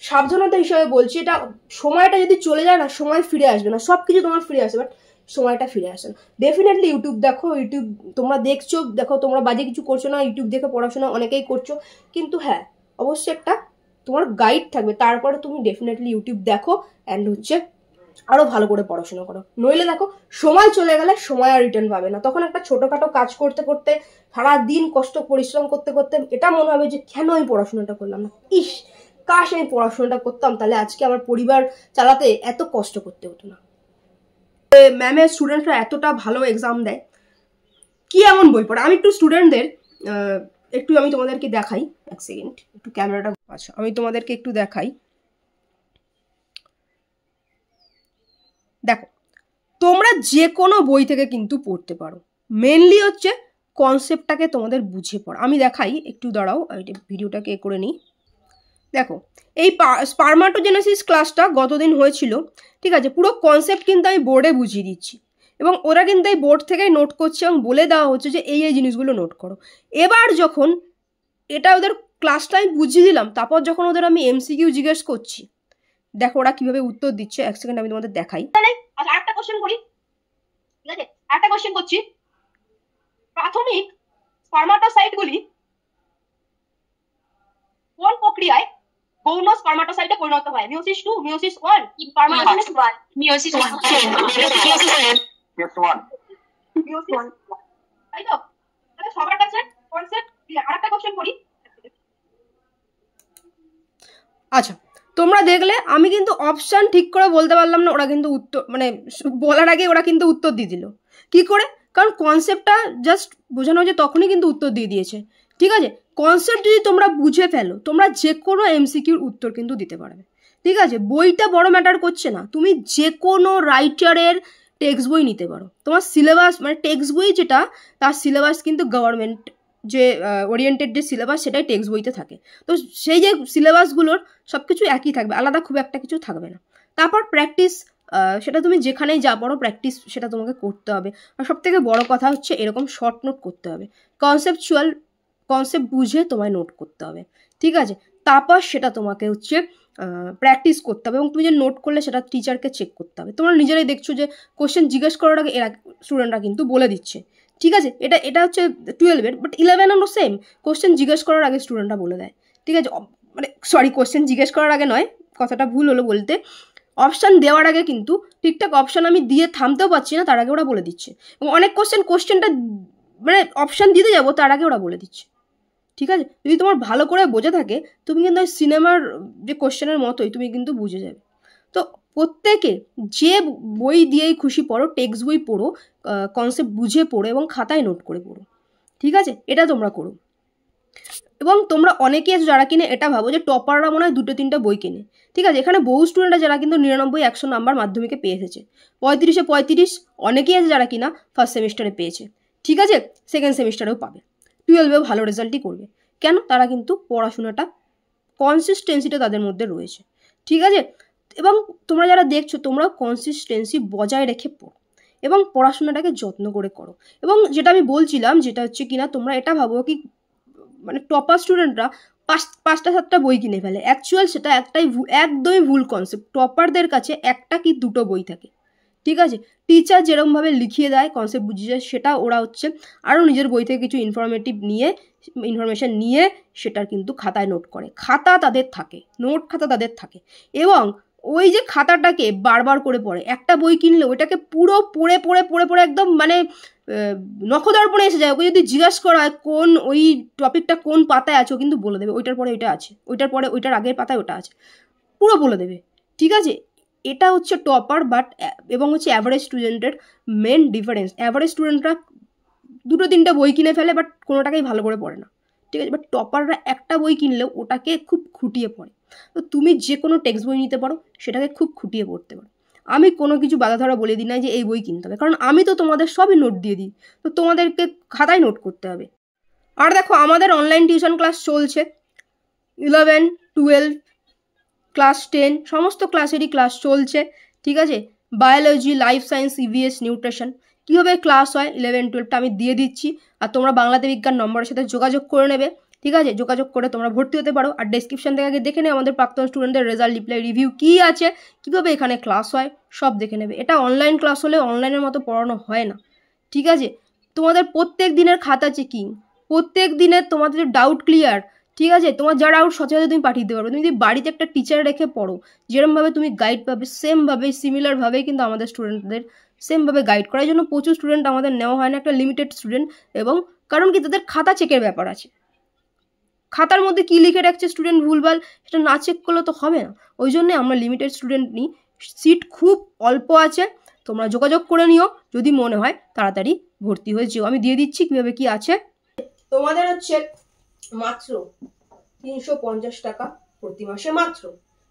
সাবধানতা হিসেবে বলছি, এটা সময়টা যদি চলে যায় না, সময় ফিরে আসবে না, সবকিছু তোমার ফিরে আসবে, বাট সময়টা ফিরে আসে না। ডেফিনেটলি ইউটিউব দেখো, ইউটিউব তোমরা দেখছো, দেখো তোমরা বাজে কিছু করছো না, ইউটিউব দেখে পড়াশোনা অনেকেই করছো, কিন্তু হ্যাঁ অবশ্যই একটা তোমার গাইড থাকবে, তারপরে তুমি ডেফিনেটলি ইউটিউব দেখো অ্যান্ড হচ্ছে আরো ভালো করে পড়াশোনা করো। নইলে দেখো সময় চলে গেলে সময় আর রিটার্ন পাবে না, তখন একটা ছোটখাটো কাজ করতে করতে সারাদিন কষ্ট পরিশ্রম করতে করতে এটা মনে হবে যে কেন আমি পড়াশোনাটা করলাম না, ইস কাশ আমি পড়াশোনাটা করতাম, তাহলে আজকে আমার পরিবার চালাতে এত কষ্ট করতে হতো না। ম্যামের স্টুডেন্টরা এতটা ভালো এক্সাম দেয়, কি এমন বই পড়ে। আমি একটু স্টুডেন্টদের একটু আমি তোমাদেরকে দেখাই, এক সেকেন্ড একটু ক্যামেরাটা, আচ্ছা আমি তোমাদেরকে একটু দেখাই। দেখো তোমরা যে কোনো বই থেকে কিন্তু পড়তে পারো, মেনলি হচ্ছে কনসেপ্টটাকে তোমাদের বুঝে পড়া। আমি দেখাই একটু, দাঁড়াও ভিডিওটাকে করে নিই। দেখো এই স্পারমাটোজেনেসিস ক্লাসটা গতদিন হয়েছিল, ঠিক আছে, পুরো কনসেপ্ট কিন্তু আমি বোর্ডে বুঝিয়ে দিচ্ছি এবং ওরা কিন্তু এই বোর্ড থেকেই নোট করছে এবং বলে দেওয়া হচ্ছে যে এই এই জিনিসগুলো নোট করো। এবার যখন এটা ওদের ক্লাসটা আমি বুঝিয়ে দিলাম, তারপর যখন ওদের আমি এমসিকিউ জিজ্ঞেস করছি, দেখো ওরা কিভাবে উত্তর দিচ্ছে। এক সেকেন্ড আমি তোমাদের দেখাই। আচ্ছা একটা কোশ্চেন করি, ঠিক আছে, একটা কোশ্চেন করছি। প্রাথমিক স্পারমাটোসাইটগুলি কোন প্রক্রিয়ায় গৌণ স্পারমাটোসাইটে পরিণত হয়? Meiosis 2, meiosis 1, স্পারমাটোজেনেসিস 1, meiosis 1, meiosis 1, meiosis 1, তাই তো? তাহলে সবার কাছে কনসেপ্ট ক্লিয়ার। আরেকটা কোশ্চেন করি। আচ্ছা তোমরা দেখলে আমি কিন্তু অপশান ঠিক করে বলতে পারলাম না, ওরা কিন্তু উত্তর মানে বলার আগে ওরা কিন্তু উত্তর দিয়ে দিল। কি করে? কারণ কনসেপ্টটা জাস্ট বোঝানো হয়েছে তখনই কিন্তু উত্তর দিয়ে দিয়েছে, ঠিক আছে। কনসেপ্ট যদি তোমরা বুঝে ফেলো, তোমরা যে কোনো এমসিকিউর উত্তর কিন্তু দিতে পারবে, ঠিক আছে। বইটা বড় ম্যাটার করছে না, তুমি যে কোনো রাইটারের টেক্সট বই নিতে পারো। তোমার সিলেবাস মানে টেক্সট বই যেটা, তার সিলেবাস কিন্তু গভর্নমেন্ট যে ওরিয়েন্টেড যে সিলেবাস সেটাই টেক্সট বইতে থাকে। তো সেই যে সিলেবাসগুলোর সব কিছু একই থাকবে, আলাদা খুব একটা কিছু থাকবে না। তারপর প্র্যাকটিস, সেটা তুমি যেখানেই যা পড়ো প্র্যাকটিস সেটা তোমাকে করতে হবে। আর সব থেকে বড়ো কথা হচ্ছে এরকম শর্ট নোট করতে হবে, কনসেপচুয়াল কনসেপ্ট বুঝে তোমায় নোট করতে হবে, ঠিক আছে। তারপর সেটা তোমাকে হচ্ছে প্র্যাকটিস করতে হবে এবং তুমি যে নোট করলে সেটা টিচারকে চেক করতে হবে। তোমরা নিজেরাই দেখছো যে কোশ্চেন জিজ্ঞেস করার আগে এরা স্টুডেন্টরা কিন্তু বলে দিচ্ছে, ঠিক আছে। এটা হচ্ছে 12-এর, বাট 11-এরও সেম। কোশ্চেন জিজ্ঞেস করার আগে স্টুডেন্টরা বলে দেয়, ঠিক আছে। মানে সরি, কোশ্চেন জিজ্ঞেস করার আগে নয়, কথাটা ভুল হলো বলতে। অপশান দেওয়ার আগে কিন্তু ঠিকঠাক অপশান আমি দিয়ে থামতেও পারছি না, তার আগে ওরা বলে দিচ্ছে। এবং অনেক কোশ্চেনটা মানে অপশান দিতে যাবো তার আগে ওরা বলে দিচ্ছে, ঠিক আছে। যদি তোমার ভালো করে বোঝা থাকে, তুমি কিন্তু ওই সিনেমার যে কোশ্চেনের মতোই তুমি কিন্তু বুঝে যাবে। তো প্রত্যেকে যে বই দিয়েই খুশি পড়ো, টেক্সট বই পড়ো, কনসেপ্ট বুঝে পড়ো এবং খাতায় নোট করে পড়ো, ঠিক আছে। এটা তোমরা করো। এবং তোমরা অনেকে আছো যারা কিনে এটা ভাবো যে টপাররা মনে হয় 2-3টা বই কেনে, ঠিক আছে। এখানে বহু স্টুডেন্টরা যারা কিন্তু 99-100 নাম্বার মাধ্যমিকে পেয়ে এসেছে, 35-এ 35 অনেকেই আছে যারা কিনা ফার্স্ট সেমিস্টারে পেয়েছে, ঠিক আছে, সেকেন্ড সেমিস্টারেও পাবে, 12-এও ভালো রেজাল্টই করবে। কেন? তারা কিন্তু পড়াশোনাটা কনসিস্টেন্সিটা তাদের মধ্যে রয়েছে, ঠিক আছে। এবং তোমরা যারা দেখছো তোমরা কনসিস্টেন্সি বজায় রেখে পড়ো এবং পড়াশোনাটাকে যত্ন করে করো। এবং যেটা আমি বলছিলাম যেটা হচ্ছে কিনা, তোমরা এটা ভাবো কি মানে টপার স্টুডেন্টরা 5-7টা বই কিনে ফেলে, অ্যাকচুয়াল সেটা একদমই ভুল কনসেপ্ট। টপারদের কাছে 1টা কি 2টো বই থাকে, ঠিক আছে। টিচার যেরকমভাবে লিখিয়ে দেয় কনসেপ্ট বুঝিয়ে যায়, সেটা ওরা হচ্ছে আরও নিজের বই থেকে কিছু ইনফরমেশন নিয়ে সেটা কিন্তু খাতায় নোট করে। খাতা তাদের থাকে, নোট খাতা তাদের থাকে এবং ওই যে খাতাটাকে বারবার করে পড়ে। একটা বই কিনলে ওইটাকে পুরো পড়ে পড়ে পড়ে পড়ে একদম মানে নখদর্পণে এসে যায়। ওকে যদি জিজ্ঞাসা করা হয় কোন ওই টপিকটা কোন পাতায় আছে, ও কিন্তু বলে দেবে ওইটার পরে ওইটা আছে, ওইটার পরে ওইটার আগের পাতায় ওটা আছে, পুরো বলে দেবে, ঠিক আছে। এটা হচ্ছে টপার বাট এবং হচ্ছে অ্যাভারেজ স্টুডেন্টের মেন ডিফারেন্স। অ্যাভারেজ স্টুডেন্টরা 2-3টা বই কিনে ফেলে বাট কোনোটাকেই ভালো করে পড়ে না, ঠিক আছে। বাট টপাররা একটা বই কিনলেও ওটাকে খুব খুঁটিয়ে পড়ে। তো তুমি যে কোনো টেক্সট বই নিতে পারো, সেটাকে খুব খুঁটিয়ে পড়তে পারো। আমি কোনো কিছু বাধা ধরা বলে দিই না যে এই বই কিনতে হবে, কারণ আমি তো তোমাদের সবই নোট দিয়ে দিই, তো তোমাদেরকে খাতায় নোট করতে হবে। আর দেখো আমাদের অনলাইন টিউশন ক্লাস চলছে, 11, 12, ক্লাস 10 সমস্ত ক্লাসেরই ক্লাস চলছে, ঠিক আছে। Biology, life science, EVS, nutrition কীভাবে ক্লাস হয় 11, 12টা আমি দিয়ে দিচ্ছি। আর তোমরা বাংলাতে বিজ্ঞান নম্বরের সাথে যোগাযোগ করে নেবে, ঠিক আছে, যোগাযোগ করে তোমরা ভর্তি হতে পারো। আর ডেসক্রিপশন থেকে আগে দেখে নেবে আমাদের প্রাক্তন স্টুডেন্টদের রেজাল্ট, রিপ্লাই, রিভিউ কী আছে, কীভাবে এখানে ক্লাস হয় সব দেখে নেবে। এটা অনলাইন ক্লাস হলে অনলাইনের মতো পড়ানো হয় না, ঠিক আছে। তোমাদের প্রত্যেক দিনের খাতা চেকিং, প্রত্যেক দিনের তোমাদের ডাউট ক্লিয়ার, ঠিক আছে। তোমার যা ডাউট সাথে সাথে তুমি পাঠিয়ে দিতে পারবে। তুমি যদি বাড়িতে একটা টিচার রেখে পড়ো, যেরকমভাবে তুমি গাইড পাবে সেমভাবে সিমিলারভাবেই কিন্তু আমাদের স্টুডেন্টদের সেমভাবে গাইড করার জন্য প্রচুর স্টুডেন্ট আমাদের নেওয়া হয় না, একটা লিমিটেড স্টুডেন্ট। এবং কারণ কি, তাদের খাতা চেকের ব্যাপার আছে, খাতার মধ্যে কী লিখে রাখছে স্টুডেন্ট ভুলভাল সেটা না চেক করলে তো হবে না। ওই জন্যে আমরা লিমিটেড স্টুডেন্ট নিই, সিট খুব অল্প আছে। তোমরা যোগাযোগ করে নিও, যদি মনে হয় তাড়াতাড়ি ভর্তি হয়ে যেও। আমি দিয়ে দিচ্ছি কীভাবে কি আছে। তোমাদের হচ্ছে মাত্র 350 টাকা প্রতি মাসে, মাত্র।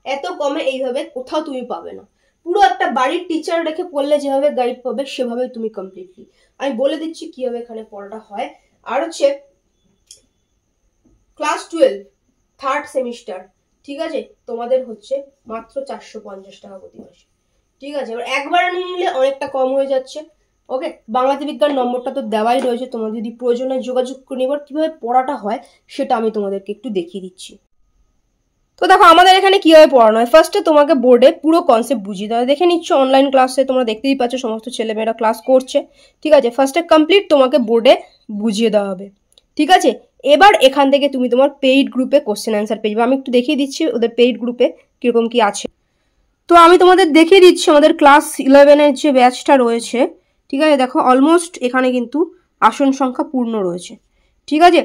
এত কমে এইভাবে কোথাও তুমি পাবে না। পুরো একটা বাড়ির টিচার রেখে পড়লে যেভাবে গাইড পাবে সেভাবে তুমি কমপ্লিটলি। আমি বলে দিচ্ছি কিভাবে এখানে পড়াটা হয়। আর হচ্ছে ক্লাস 12 থার্ড সেমিস্টার, ঠিক আছে, তোমাদের হচ্ছে মাত্র 450 টাকা প্রতি মাসে, ঠিক আছে। এবার একবার নিলে অনেকটা কম হয়ে যাচ্ছে। ওকে, বাংলাতে বিজ্ঞান নম্বরটা তো দেওয়াই রয়েছে, তোমাদের যদি প্রয়োজনে যোগাযোগ করে নিবার কীভাবে পড়াটা হয় সেটা আমি তোমাদেরকে একটু দেখিয়ে দিচ্ছি। তো দেখো আমাদের এখানে কীভাবে পড়ানো হয়। ফার্স্টে তোমাকে বোর্ডে পুরো কনসেপ্ট বুঝিয়ে দেওয়া, দেখে নিচ্ছ অনলাইন ক্লাসে তোমরা দেখতেই পাচ্ছ সমস্ত ছেলেমেয়েরা ক্লাস করছে, ঠিক আছে। ফার্স্টে কমপ্লিট তোমাকে বোর্ডে বুঝিয়ে দেওয়া হবে, ঠিক আছে। এবার এখান থেকে তুমি তোমার পেইড গ্রুপে কোশ্চেন অ্যান্সার পেয়ে যাবে। আমি একটু দেখিয়ে দিচ্ছি ওদের পেইড গ্রুপে কীরকম কি আছে। তো আমি তোমাদের দেখিয়ে দিচ্ছি আমাদের ক্লাস 11-এর যে ব্যাচটা রয়েছে, ঠিক আছে। দেখো অলমোস্ট এখানে কিন্তু আসন সংখ্যা পূর্ণ রয়েছে, ঠিক আছে।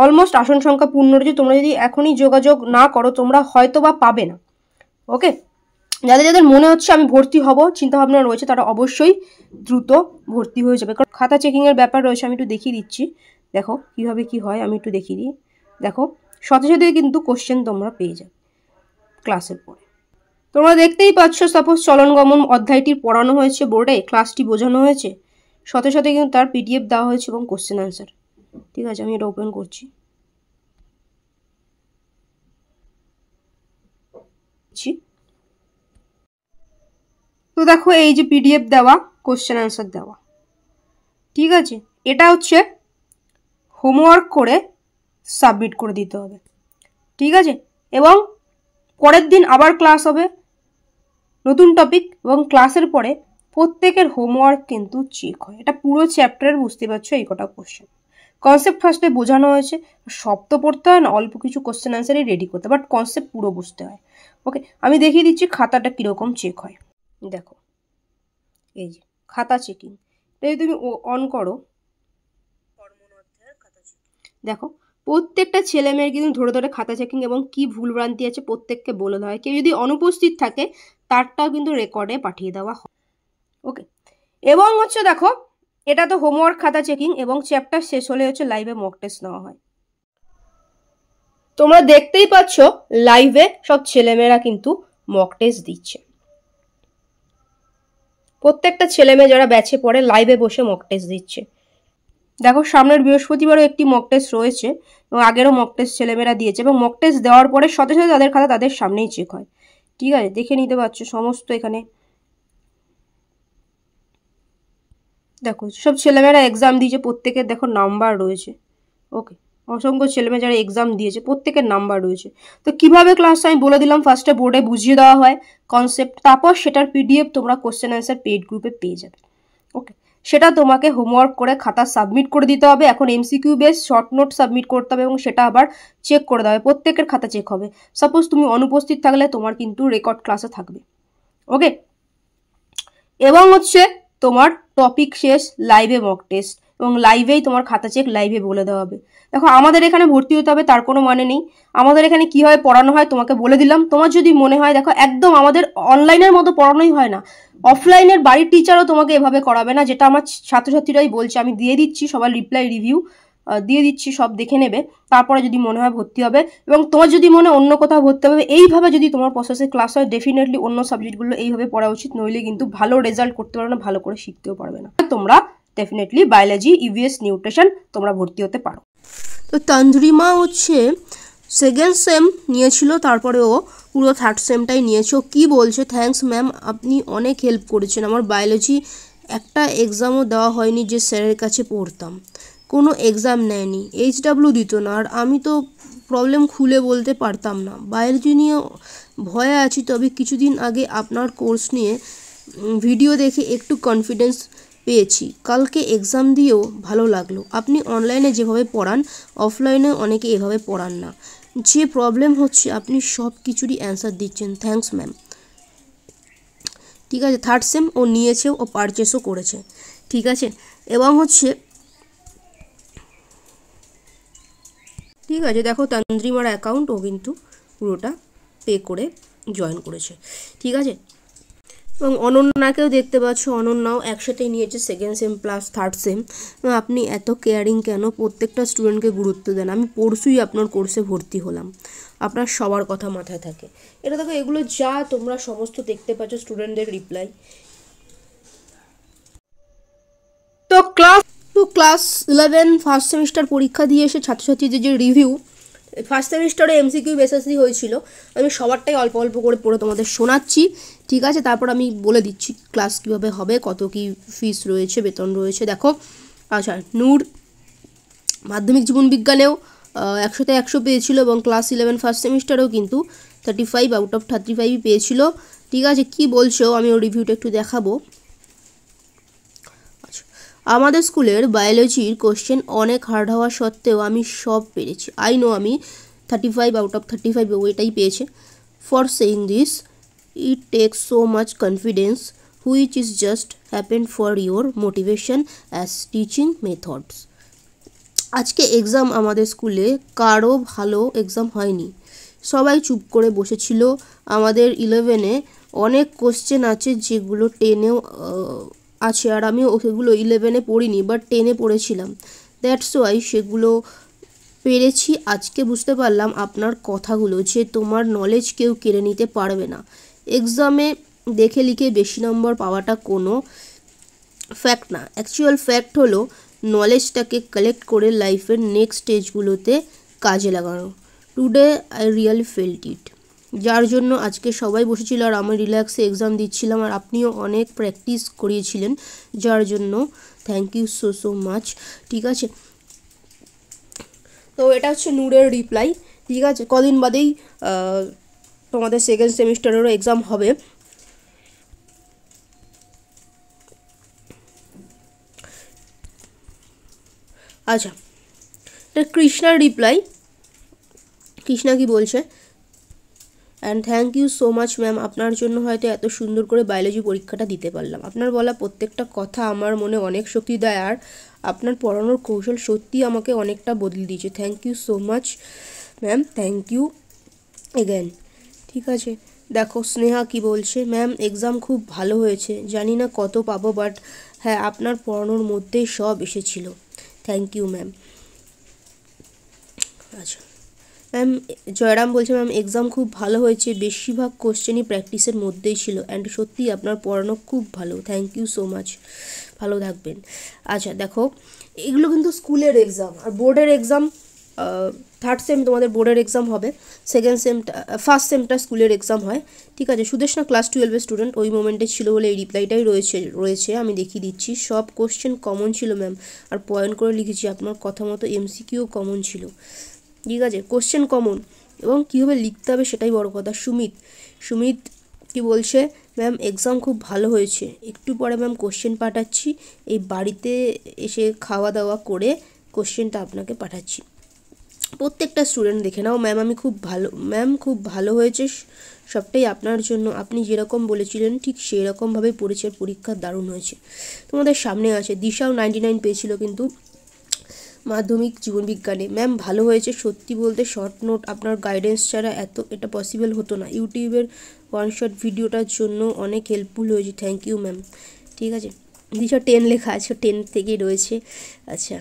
অলমোস্ট আসন সংখ্যা পূর্ণ রয়েছে। তোমরা যদি এখনই যোগাযোগ না করো তোমরা হয়তো বা পাবে না। ওকে, যাদের যাদের মনে হচ্ছে আমি ভর্তি হব চিন্তাভাবনা রয়েছে তারা অবশ্যই দ্রুত ভর্তি হয়ে যাবে। কারণ খাতা চেকিংয়ের ব্যাপার রয়েছে, আমি একটু দেখিয়ে দিচ্ছি। দেখো কীভাবে কি হয় আমি একটু দেখিয়ে দিই। দেখো সাথে সাথে কিন্তু কোশ্চেন তোমরা পেয়ে যাবে ক্লাসের পরে। তোমরা দেখতেই পাচ্ছ সাপোজ চলন গমন অধ্যায়টির পড়ানো হয়েছে বোর্ডে, ক্লাসটি বোঝানো হয়েছে, সাথে সাথে কিন্তু তার পিডিএফ দেওয়া হয়েছে এবং কোশ্চেন অ্যান্সার, ঠিক আছে। আমি এটা ওপেন করছি। তো দেখো এই যে পিডিএফ দেওয়া, কোশ্চেন অ্যান্সার দেওয়া, ঠিক আছে। এটা হচ্ছে হোমওয়ার্ক করে সাবমিট করে দিতে হবে, ঠিক আছে। এবং পরের দিন আবার ক্লাস হবে, নতুন টপিক, এবং ক্লাসের পরে প্রত্যেকের হোমওয়ার্ক কিন্তু চেক হয়। এটা পুরো চ্যাপ্টারের বুঝতে পারছো এই কটা কোশ্চেন। কনসেপ্ট ফার্স্টে বোঝানো হয়েছে, সব তো পড়তে হয় না, অল্প কিছু কোশ্চেন অ্যান্সারই রেডি করতে, বাট কনসেপ্ট পুরো বুঝতে হয়। ওকে, আমি দেখিয়ে দিচ্ছি খাতাটা কীরকম চেক হয়। দেখো এই যে খাতা চেকিং, এটা যদি তুমি অন করো, দেখো প্রত্যেকটা ছেলে মেয়ের কিন্তু ধরে ধরে খাতা চেকিং এবং কি ভুলভ্রান্তি আছে প্রত্যেককে বলে দেওয়া হয়। কেউ যদি অনুপস্থিত থাকে তারটাও কিন্তু রেকর্ডে পাঠিয়ে দেওয়া হয়। ওকে, এবং হচ্ছে দেখো এটা তো হোমওয়ার্ক খাতা চেকিং, এবং চ্যাপ্টার শেষ হলে হচ্ছে লাইভে মক টেস্ট নেওয়া হয়। তোমরা দেখতেই পাচ্ছ লাইভে সব ছেলেমেয়েরা কিন্তু মক টেস্ট দিচ্ছে। প্রত্যেকটা ছেলেমেয়ে যারা ব্যাচে পড়ে লাইভে বসে মক টেস্ট দিচ্ছে। দেখো সামনের বৃহস্পতিবারও একটি মক টেস্ট রয়েছে এবং আগেরও মক টেস্ট ছেলেমেয়েরা দিয়েছে, এবং মক টেস্ট দেওয়ার পরে সাথে সাথে তাদের খাতা তাদের সামনেই চেক হয়, ঠিক আছে। দেখে নিতে পারছো সমস্ত এখানে। দেখো সব ছেলেমেয়েরা এক্সাম দিয়েছে, প্রত্যেকের দেখো নাম্বার রয়েছে। ওকে, অসংখ্য ছেলেমেয়ে যারা এক্সাম দিয়েছে প্রত্যেকের নাম্বার রয়েছে। তো কিভাবে ক্লাস আমি বলে দিলাম, ফার্স্টে বোর্ডে বুঝিয়ে দেওয়া হয় কনসেপ্ট, তারপর সেটার পিডিএফ তোমরা কোশ্চেন অ্যান্সার পেইড গ্রুপে পেয়ে যাবে। ওকে, সেটা তোমাকে হোমওয়ার্ক করে খাতা সাবমিট করে দিতে হবে। এখন MCQ base short note submit করতে হবে এবং সেটা আবার চেক করে দেওয়া হবে, প্রত্যেকের খাতা চেক হবে। সাপোজ তুমি অনুপস্থিত থাকলে তোমার কিন্তু রেকর্ড ক্লাসে থাকবে। ওকে, এবং হচ্ছে তোমার টপিক শেষ, লাইভে মক টেস্ট, এবং লাইভেই তোমার খাতা চেক লাইভে বলে দেওয়া হবে। দেখো আমাদের এখানে ভর্তি হতে হবে তার কোনো মানে নেই। আমাদের এখানে কীভাবে পড়ানো হয় তোমাকে বলে দিলাম। তোমার যদি মনে হয়, দেখো একদম আমাদের অনলাইনের মতো পড়ানোই হয় না, অফলাইনের বাড়ির টিচারও তোমাকে এভাবে করাবে না, যেটা আমার ছাত্রছাত্রীরাই বলছে। আমি দিয়ে দিচ্ছি সবার রিপ্লাই রিভিউ দিয়ে দিচ্ছি, সব দেখে নেবে, তারপরে যদি মনে হয় ভর্তি হবে। এবং তোমার যদি মনে অন্য কোথাও ভর্তি হবে, এইভাবে যদি তোমার প্রসেসে ক্লাস হয় ডেফিনেটলি অন্য সাবজেক্টগুলো এইভাবে পড়া উচিত, নইলে কিন্তু ভালো রেজাল্ট করতে পারবে না, ভালো করে শিখতেও পারবে না। তোমরা ডেফিনেটলি বায়োলজি, ইভিএস, নিউট্রিশন তোমরা ভর্তি হতে পারো। তো তঞ্জরিমা হচ্ছে সেকেন্ড সেম নিয়েছিল, তারপরে ও পুরো থার্ড সেমটাই নিয়েছে। ও কী বলছে, থ্যাঙ্কস ম্যাম, আপনি অনেক হেল্প করেছেন। আমার বায়োলজি একটা এক্সামও দেওয়া হয়নি যে স্যারের কাছে পড়তাম, কোনো এক্সাম নেয়নি, HW দিত না, আর আমি তো প্রবলেম খুলে বলতে পারতাম না। বায়োলজি নিয়ে ভয়ে আছি, তবে কিছুদিন আগে আপনার কোর্স নিয়ে ভিডিও দেখে একটু কনফিডেন্স পেয়েছি। কালকে এক্সাম দিয়েও ভালো লাগলো। আপনি অনলাইনে যেভাবে পড়ান অফলাইনে অনেকে এভাবে পড়ান না। যে প্রবলেম হচ্ছে আপনি সব কিছুরই অ্যান্সার দিচ্ছেন। Thanks ma'am. ঠিক আছে, থার্ড সেম ও নিয়েছেও, ও পারচেসও করেছে। ঠিক আছে, এবং হচ্ছে ঠিক আছে, দেখো তান্দ্রিমার অ্যাকাউন্ট ও কিন্তু পুরোটা পে করে জয়েন করেছে। ঠিক আছে, এবং অনন্যাকেও দেখতে পাচ্ছ, অনন্যাও একসাথেই নিয়েছে second same plus third same. আপনি এত কেয়ারিং কেন? প্রত্যেকটা স্টুডেন্টকে গুরুত্ব দেন। আমি পরশুই আপনার কোর্সে ভর্তি হলাম, আপনার সবার কথা মাথায় থাকে। এটা দেখো, এগুলো যা তোমরা সমস্ত দেখতে পাচ্ছ স্টুডেন্টদের রিপ্লাই। তো ক্লাস 11 ফার্স্ট সেমিস্টার পরীক্ষা দিয়ে এসে ছাত্রছাত্রীদের যে রিভিউ, ফার্স্ট সেমিস্টারে MCQ বেসিসই হয়েছিল। আমি সবারটাই অল্প অল্প করে পড়ে তোমাদের শোনাচ্ছি। ঠিক আছে, তারপর আমি বলে দিচ্ছি ক্লাস কীভাবে হবে, কত কি ফিস রয়েছে, বেতন রয়েছে। দেখো, আচ্ছা, নূর মাধ্যমিক জীবনবিজ্ঞানেও 100তে 100 পেয়েছিল, এবং ক্লাস 11 ফার্স্ট সেমিস্টারেও কিন্তু 35 আউট অফ 35ই পেয়েছিল। ঠিক আছে, কি বলছো আমি ওর রিভিউটা একটু দেখাবো। আচ্ছা, আমাদের স্কুলের বায়োলজির কোশ্চেন অনেক হার্ড হওয়া সত্ত্বেও আমি সব পেরেছি। আই নো আমি 35 আউট অফ 35 ওইটাই পেয়েছে। For saying this it takes so much confidence which is just happen for your motivation as teaching methods. আজকে এক্সাম আমাদের স্কুলে কারো ভালো এক্সাম হয়নি, সবাই চুপ করে বসেছিল। আমাদের 11-এ অনেক কোশ্চেন আছে যেগুলো 10-এও আছে, আর আমি সেগুলো 11-এ পড়িনি, বাট 10-এ পড়েছিলাম। দ্যাটস ওয়াই সেগুলো পেরেছি। আজকে বুঝতে পারলাম আপনার কথাগুলো, যে তোমার নলেজ কেউ কেড়ে নিতে পারবে না। এক্সামে দেখে লিখে বেশি নম্বর পাওয়াটা কোনো ফ্যাক্ট না। অ্যাকচুয়াল ফ্যাক্ট হলো নলেজটাকে কালেক্ট করে লাইফের নেক্সট স্টেজগুলোতে কাজে লাগানো। টুডে আই রিয়েলি ফেল্ট ইট। যার জন্য আজকে সবাই বসেছিল আর আমি রিল্যাক্সে এক্সাম দিচ্ছিলাম, আর আপনিও অনেক প্র্যাকটিস করিয়েছিলেন, যার জন্য thank you so so much. ঠিক আছে, তো এটা হচ্ছে নূরের রিপ্লাই। ঠিক আছে, কদিন বাদেই তোমাদের সেকেন্ড সেমিস্টারেরও এক্সাম হবে। আচ্ছা, এটা কৃষ্ণার রিপ্লাই। কৃষ্ণা কি বলছে? And thank you so much ma'am, আপনার জন্য হয়তো এত সুন্দর করে বায়োলজি পরীক্ষাটা দিতে পারলাম। আপনার বলা প্রত্যেকটা কথা আমার মনে অনেক শক্তি দেয়, আর আপনার পড়ানোর কৌশল সত্যিই আমাকে অনেকটা বদলে দিয়েছে। Thank you so much ma'am, thank you again. ঠিক আছে, দেখো স্নেহা কি বলছে। ম্যাম এক্সাম খুব ভালো হয়েছে, জানি না কত পাবো, বাট হ্যাঁ আপনার পড়ানোর মধ্যেই সব এসেছিল। Thank you ma'am. আচ্ছা ম্যাম, জয়রাম বলছে ম্যাম এক্সাম খুব ভালো হয়েছে, বেশিরভাগ কোশ্চেনই প্র্যাকটিসের মধ্যেই ছিল, অ্যান্ড সত্যিই আপনার পড়ানো খুব ভালো। থ্যাংক ইউ সো মাচ, ভালো থাকবেন। আচ্ছা দেখো, এগুলো কিন্তু স্কুলের এক্সাম, আর বোর্ডের এক্সাম থার্ড সেম তোমাদের বোর্ডের এক্সাম হবে, সেকেন্ড সেমটা ফার্স্ট সেমটা স্কুলের এক্সাম হয়। ঠিক আছে, সুদেশনা ক্লাস 12-এর স্টুডেন্ট, ওই মোমেন্টে ছিল বলে এই রিপ্লাইটাই রয়েছে আমি দেখিয়ে দিচ্ছি। সব কোশ্চেন কমন ছিল ম্যাম, আর পয়েন্ট করে লিখেছি, আপনার কথা মতো MCQ কমন ছিল। ঠিক আছে, কোশ্চেন কমন, এবং কীভাবে লিখতে হবে সেটাই বড় কথা। সুমিত কি বলছে, ম্যাম এক্সাম খুব ভালো হয়েছে, একটু পরে ম্যাম কোশ্চেন পাঠাচ্ছি, এই বাড়িতে এসে খাওয়া দাওয়া করে কোশ্চেনটা আপনাকে পাঠাচ্ছি। প্রত্যেকটা স্টুডেন্ট দেখে নাও। ম্যাম আমি খুব ভালো, ম্যাম খুব ভালো হয়েছে, সবটাই আপনার জন্য, আপনি যেরকম বলেছিলেন ঠিক সেই রকমভাবে পড়েছে, পরীক্ষা দারুণ হয়েছে। তোমাদের সামনে আছে দিশাও 99 পেয়েছিল কিন্তু মাধ্যমিক জীবনবিজ্ঞানে। ম্যাম ভালো হয়েছে, সত্যি বলতে শর্ট নোট আপনার গাইডেন্স ছাড়া এটা পসিবল হতো না। ইউটিউবের ওয়ান শট ভিডিওটার জন্য অনেক হেল্পফুল হয়েছে, থ্যাংক ইউ ম্যাম। ঠিক আছে, দিশা 10 লেখা আছে, 10 থেকেই রয়েছে। আচ্ছা,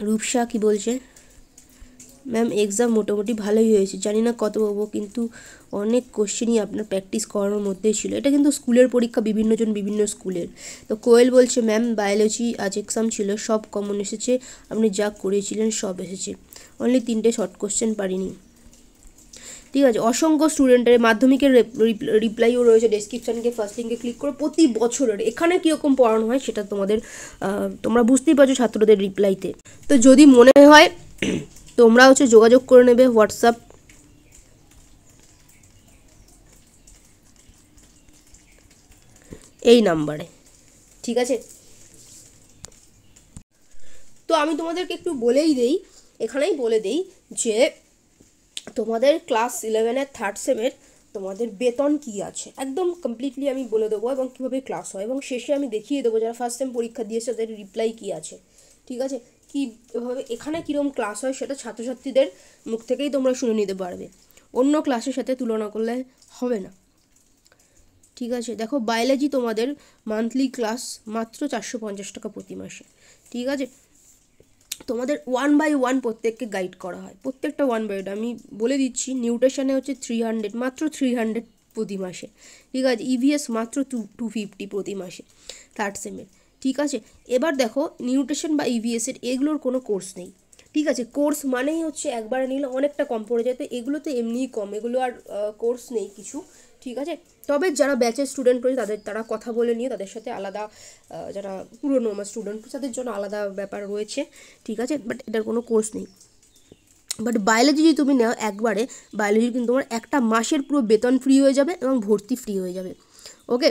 রূপসা কি বলছে, ম্যাম এক্সাম মোটামুটি ভালোই হয়েছে, জানি না কত পাবো, কিন্তু অনেক কোশ্চেনই আপনার প্র্যাকটিস করানোর মধ্যেই ছিল। এটা কিন্তু স্কুলের পরীক্ষা, বিভিন্নজন বিভিন্ন স্কুলের। তো কোয়েল বলছে ম্যাম বায়োলজি আজ এক্সাম ছিল, সব কমন এসেছে, আপনি যা করেছিলেন সব এসেছে, অনলি 3টে শর্ট কোশ্চেন পারিনি। ঠিক আছে, অসংখ্য স্টুডেন্টের মাধ্যমিকের রিপ্লাইও রয়েছে ডেসক্রিপশানকে ফার্স্ট লিঙ্কে ক্লিক করে। প্রতি বছরের এখানে কীরকম পড়ানো হয় সেটা তোমাদের তোমরা বুঝতেই পারছো ছাত্রদের রিপ্লাইতে। তো যদি মনে হয় তোমরা যোগাযোগ করে নেবে হোয়াটসঅ্যাপ এই নাম্বারে, ঠিক আছে। তো আমি তোমাদেরকে একটু বলেই দেই, এখানেই বলে দেই যে তোমাদের ক্লাস 11-এর থার্ড সেমের তোমাদের বেতন কি আছে একদম কমপ্লিটলি আমি বলে দেবো, এবং কীভাবে ক্লাস হয়, এবং শেষে আমি দেখিয়ে দেবো যারা ফার্স্ট সেম পরীক্ষা দিয়েছে তাদের রিপ্লাই কি আছে, ঠিক আছে। কীভাবে এখানে কীরকম ক্লাস হয় সেটা ছাত্রছাত্রীদের মুখ থেকেই তোমরা শুনে নিতে পারবে, অন্য ক্লাসের সাথে তুলনা করলে হবে না, ঠিক আছে। দেখো বায়োলজি তোমাদের মান্থলি ক্লাস মাত্র 450 টাকা প্রতি মাসে, ঠিক আছে। তোমাদের 1 বাই 1 প্রত্যেককে গাইড করা হয়, প্রত্যেকটা 1 বাই 1 আমি বলে দিচ্ছি। নিউট্রিশনে হচ্ছে 300, মাত্র 300 প্রতি মাসে, ঠিক আছে। ইভিএস মাত্র 250 প্রতি মাসে থার্ড সেমের, ঠিক আছে। এবার দেখো নিউট্রিশন বা ইভিএসের এগুলোর কোনো কোর্স নেই, ঠিক আছে। কোর্স মানেই হচ্ছে একবারে নিলে অনেকটা কম পড়ে যায়, তো এগুলো তো এমনিই কম, এগুলো আর কোর্স নেই কিছু, ঠিক আছে। তবে যারা ব্যাচের স্টুডেন্ট রয়েছে তারা কথা বলে নিয়ে তাদের সাথে আলাদা, যারা পুরনো আমার স্টুডেন্ট তাদের জন্য আলাদা ব্যাপার রয়েছে, ঠিক আছে। বাট এটার কোনো কোর্স নেই। বাট বায়োলজি যদি তুমি নাও একবারে, বায়োলজি কিন্তু তোমার একটা মাসের পুরো বেতন ফ্রি হয়ে যাবে এবং ভর্তি ফ্রি হয়ে যাবে, ওকে।